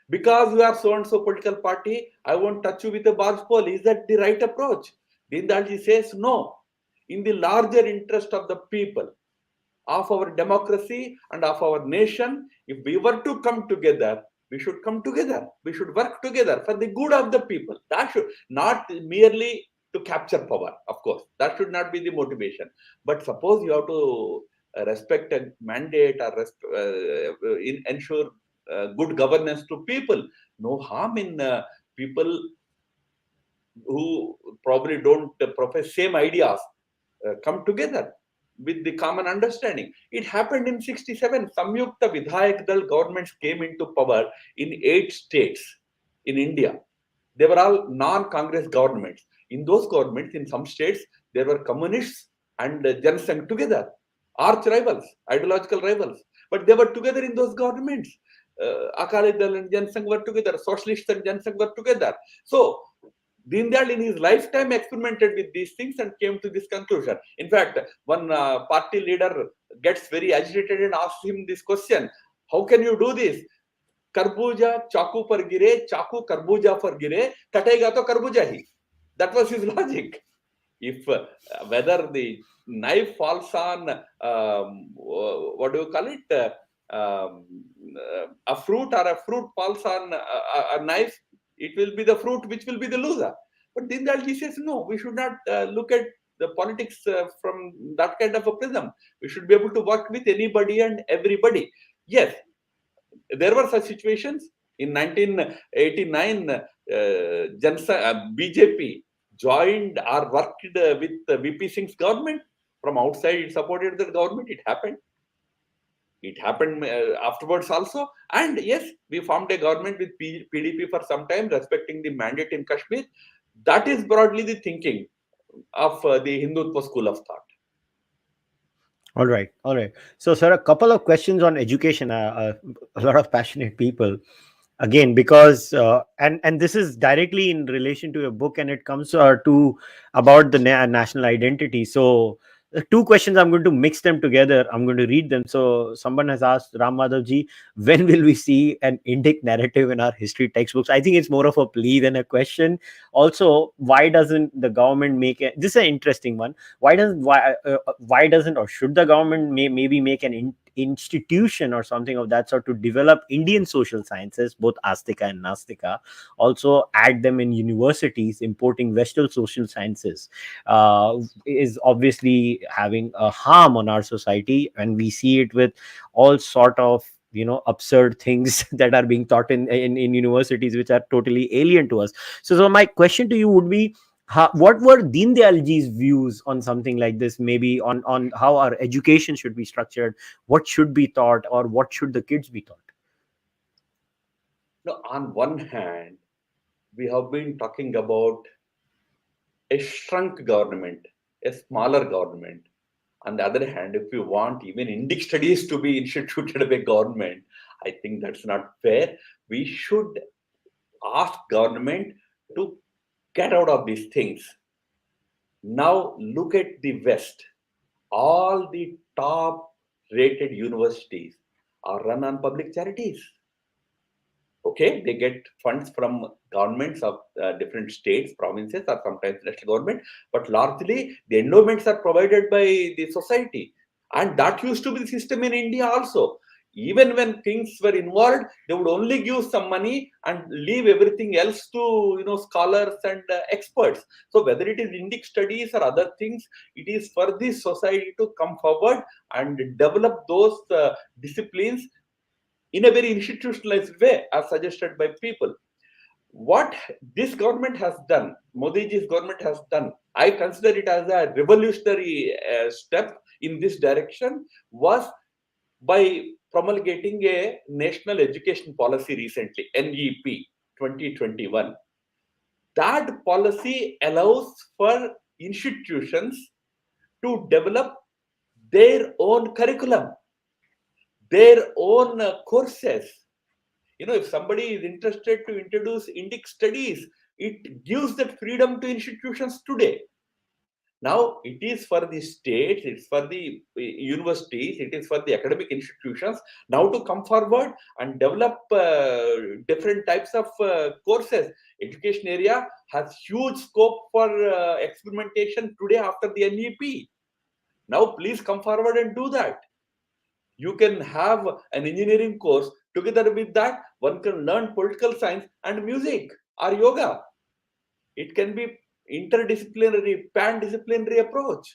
Because we are so and so political party, I won't touch you with a barge pole. Is that the right approach? Deen Dayal ji says no. In the larger interest of the people, of our democracy and of our nation, if we were to come together, We should come together. We should work together for the good of the people. That should not merely to capture power, of course. That should not be the motivation. But suppose you have to respect a mandate or ensure good governance to people. No harm in people who probably don't profess same ideas come together with the common understanding. It happened in 67. Samyukta Vidhayak Dal governments came into power in 8 states in India. They were all non-Congress governments. In those governments, in some states, there were communists and Jansangh together, arch rivals, ideological rivals. But they were together in those governments. Akali Dal and Jansangh were together, socialists and Jansangh were together. So Deen Dayal in his lifetime experimented with these things and came to this conclusion. In fact, one party leader gets very agitated and asks him this question: how can you do this? Karbuja chaku par gire, chaku karbuja par gire, katega to karbuja hi. That was his logic. If whether the knife falls on what do you call it, a fruit, or a fruit falls on a knife, it will be the fruit which will be the loser. But Deen Dayal ji says no, we should not look at the politics from that kind of a prism. We should be able to work with anybody and everybody. Yes, there were such situations. In 1989, BJP joined or worked with VP Singh's government. From outside, it supported the government. It happened. It happened afterwards also. And yes, we formed a government with PDP for some time, respecting the mandate in Kashmir. That is broadly the thinking of the Hindutva school of thought. All right, all right. So, sir, a couple of questions on education. A lot of passionate people, again, because and this is directly in relation to your book, and it comes to about the national identity. So, two questions. I'm going to mix them together. I'm going to read them. So, someone has asked Ram Madhav ji, when will we see an Indic narrative in our history textbooks? I think it's more of a plea than a question. Also, why doesn't the government make it? This is an interesting one. Why doesn't, or should the government maybe make an institution or something of that sort to develop Indian social sciences, both Astika and Nastika, also add them in universities? Importing Western social sciences is obviously having a harm on our society, and we see it with all sort of absurd things that are being taught in universities, which are totally alien to us. So my question to you would be, what were Deen Dayal ji's views on something like this? Maybe on how our education should be structured, what should be taught, or what should the kids be taught? Now, on one hand, we have been talking about a shrunk government, a smaller government. On the other hand, if you want even Indic studies to be instituted by government, I think that's not fair. We should ask government to get out of these things. Now look at the West. All the top rated universities are run on public charities. Okay, they get funds from governments of different states, provinces, or sometimes national government, but largely the endowments are provided by the society. And that used to be the system in India also. Even when kings were involved, they would only give some money and leave everything else to scholars and experts. So whether it is Indic studies or other things, it is for the society to come forward and develop those disciplines in a very institutionalized way, as suggested by people. What this government has done, Modiji's government has done, I consider it as a revolutionary step in this direction, was by promulgating a national education policy recently, NEP 2021. That policy allows for institutions to develop their own curriculum, their own courses. If somebody is interested to introduce Indic studies, it gives that freedom to institutions today. Now it is for the states, it's for the universities, it is for the academic institutions now to come forward and develop different types of courses. Education area has huge scope for experimentation today after the NEP. Now please come forward and do that. You can have an engineering course Together with that, one can learn political science and music or yoga. It can be interdisciplinary, pan-disciplinary approach.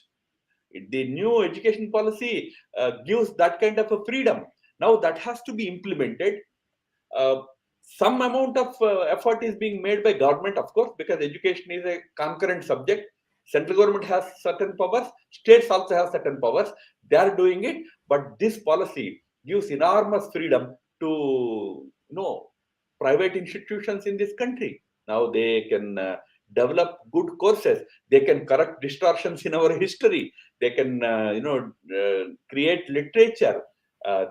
The new education policy gives that kind of a freedom. Now that has to be implemented. uh, some amount of effort is being made by government, of course, because education is a concurrent subject. Central government has certain powers, states also have certain powers. They are doing it, but this policy gives enormous freedom to private institutions in this country. Now they can develop good courses. They can correct distortions in our history. They can create literature,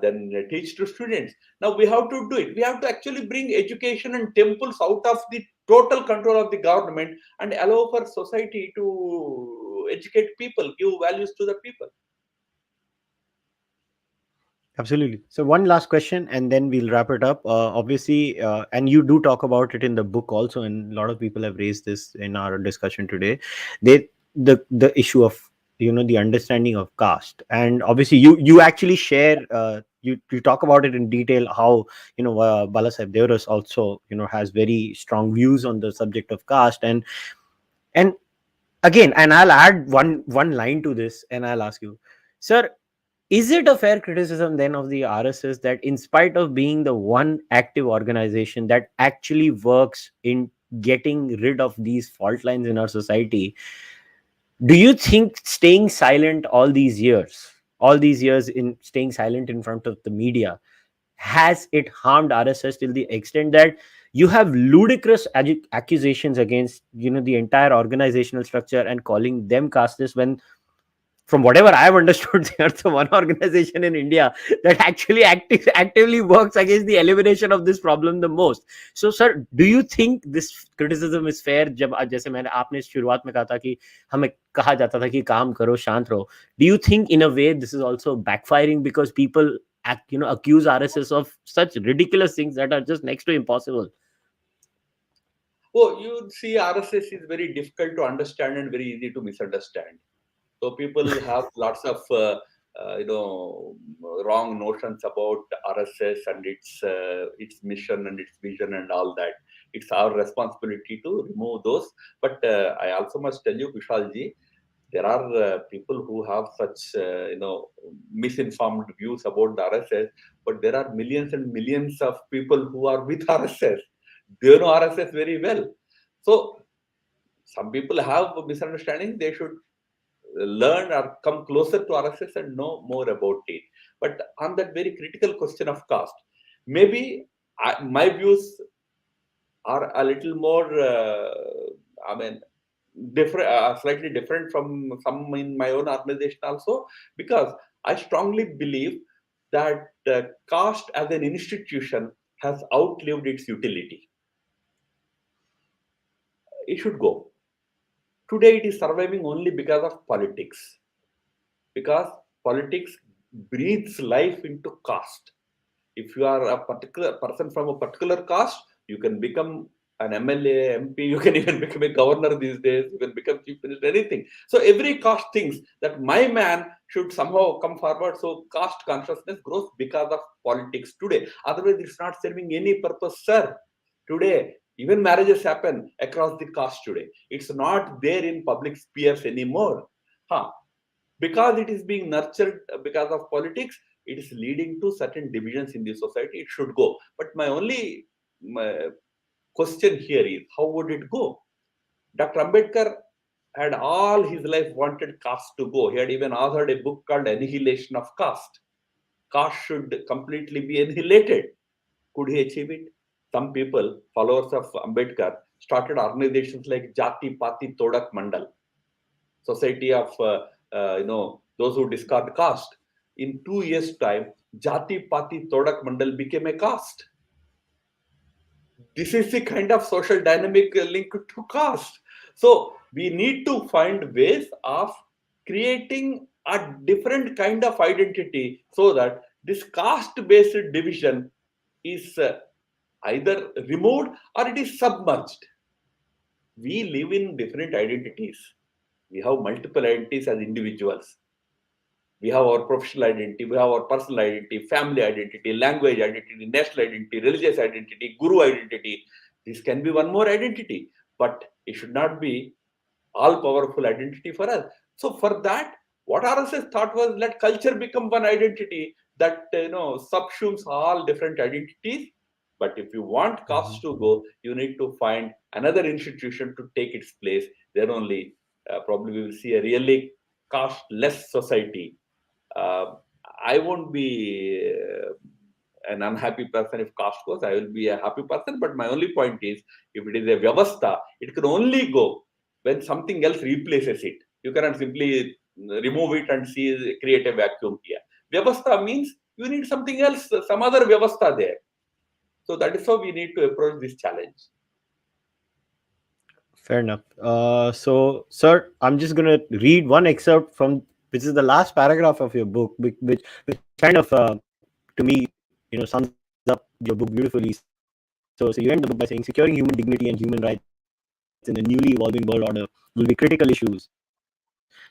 then teach to students. Now we have to do it. We have to actually bring education and temples out of the total control of the government and allow for society to educate people, give values to the people. Absolutely. So one last question, and then we'll wrap it up. Obviously, and you do talk about it in the book also, and a lot of people have raised this in our discussion today. They the issue of the understanding of caste, and obviously you actually share you talk about it in detail how Balasaheb Deoras also has very strong views on the subject of caste, and again, and I'll add one line to this, and I'll ask you, sir, is it a fair criticism then of the RSS that in spite of being the one active organization that actually works in getting rid of these fault lines in our society, do you think staying silent all these years in staying silent in front of the media, has it harmed RSS till the extent that you have ludicrous accusations against the entire organizational structure and calling them castes, when from whatever I've understood, they are the one organization in India that actually actively works against the elimination of this problem the most. So, sir, do you think this criticism is fair? जब जैसे मैंने आपने शुरुआत में कहा था कि हमें कहा जाता था कि काम करो शांत रहो. Do you think in a way this is also backfiring because people accuse RSS of such ridiculous things that are just next to impossible? Oh, you see, RSS is very difficult to understand and very easy to misunderstand. So people have lots of wrong notions about RSS and its mission and its vision and all that. It's our responsibility to remove those. But I also must tell you, Kushalji, there are people who have such misinformed views about the RSS, but there are millions and millions of people who are with RSS. They know RSS very well. So some people have a misunderstanding. They should learn or come closer to RSS and know more about it. But on that very critical question of caste, maybe my views are a little more, I mean, different, slightly different from some in my own organization also, because I strongly believe that caste as an institution has outlived its utility. It should go. Today, it is surviving only because of politics, because politics breathes life into caste. If you are a particular person from a particular caste, you can become an MLA, MP, you can even become a governor these days, you can become chief minister, anything. So every caste thinks that my man should somehow come forward. So caste consciousness grows because of politics today. Otherwise, it's not serving any purpose, sir. Today, even marriages happen across the caste today. It's not there in public spheres anymore. Huh. Because it is being nurtured because of politics, it is leading to certain divisions in the society. It should go. But my only question here is, how would it go? Dr. Ambedkar had all his life wanted caste to go. He had even authored a book called Annihilation of Caste. Caste should completely be annihilated. Could he achieve it? Some people, followers of Ambedkar, started organizations like Jati Pati Todak Mandal, Society of those who discard caste. In 2 years' time, Jati Pati Todak Mandal became a caste. This is the kind of social dynamic linked to caste. So we need to find ways of creating a different kind of identity so that this caste-based division is either removed or it is submerged. We live in different identities. We have multiple identities as individuals. We have our professional identity, we have our personal identity, family identity, language identity, national identity, religious identity, guru identity. This can be one more identity, but it should not be all powerful identity for us. So for that, what RSS thought was, let culture become one identity that subsumes all different identities. But if you want caste to go, you need to find another institution to take its place. Then only probably we will see a really caste-less society. uh, I won't be an unhappy person if caste goes. I will be a happy person. But my only point is, if it is a vyavastha, it can only go when something else replaces it. You cannot simply remove it and create a vacuum here. Vyavastha means you need something else, some other vyavastha there. So that is how we need to approach this challenge. Fair enough. So, sir, I'm just gonna read one excerpt from which is the last paragraph of your book, which kind of to me, sums up your book beautifully. So you end the book by saying, securing human dignity and human rights in a newly evolving world order will be critical issues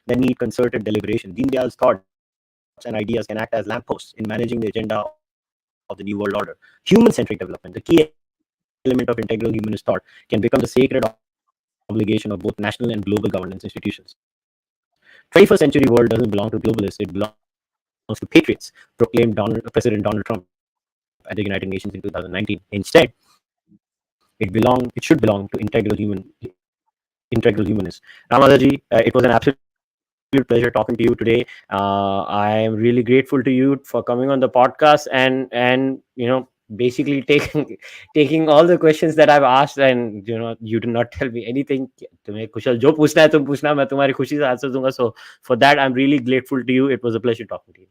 that need concerted deliberation. Deen Dayal's thoughts and ideas can act as lampposts in managing the agenda of the new world order. Human-centric development, the key element of integral humanist thought, can become the sacred obligation of both national and global governance institutions. 21st century world doesn't belong to globalists, it belongs to patriots, proclaimed President Donald Trump at the United Nations in 2019. Instead, it it should belong to integral humanists. Ramadaji, it was an absolute pleasure talking to you today. I am really grateful to you for coming on the podcast and basically taking all the questions that I've asked, and you did not tell me anything. तुम्हें कुशल जो पूछना है तुम पूछना, मैं तुम्हारी खुशी से आंसर दूंगा. So for that, I'm really grateful to you. It was a pleasure talking to you.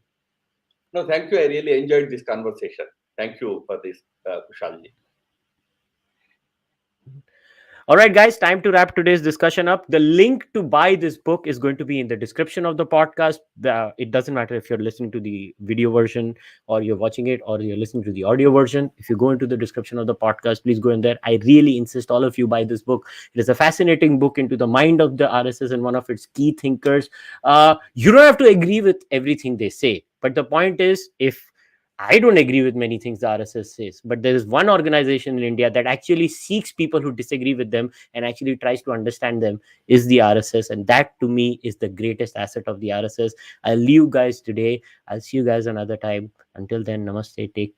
No, thank you. I really enjoyed this conversation. Thank you for this, Kushalji. All right, guys, time to wrap today's discussion up. The link to buy this book is going to be in the description of the podcast. It doesn't matter if you're listening to the video version or you're watching it or you're listening to the audio version. If you go into the description of the podcast, please go in there. I really insist all of you buy this book. It is a fascinating book into the mind of the RSS and one of its key thinkers. You don't have to agree with everything they say, but the point is, if I don't agree with many things the RSS says, but there is one organization in India that actually seeks people who disagree with them and actually tries to understand them, is the RSS. And that to me is the greatest asset of the RSS. I'll leave you guys today. I'll see you guys another time. Until then, namaste. Take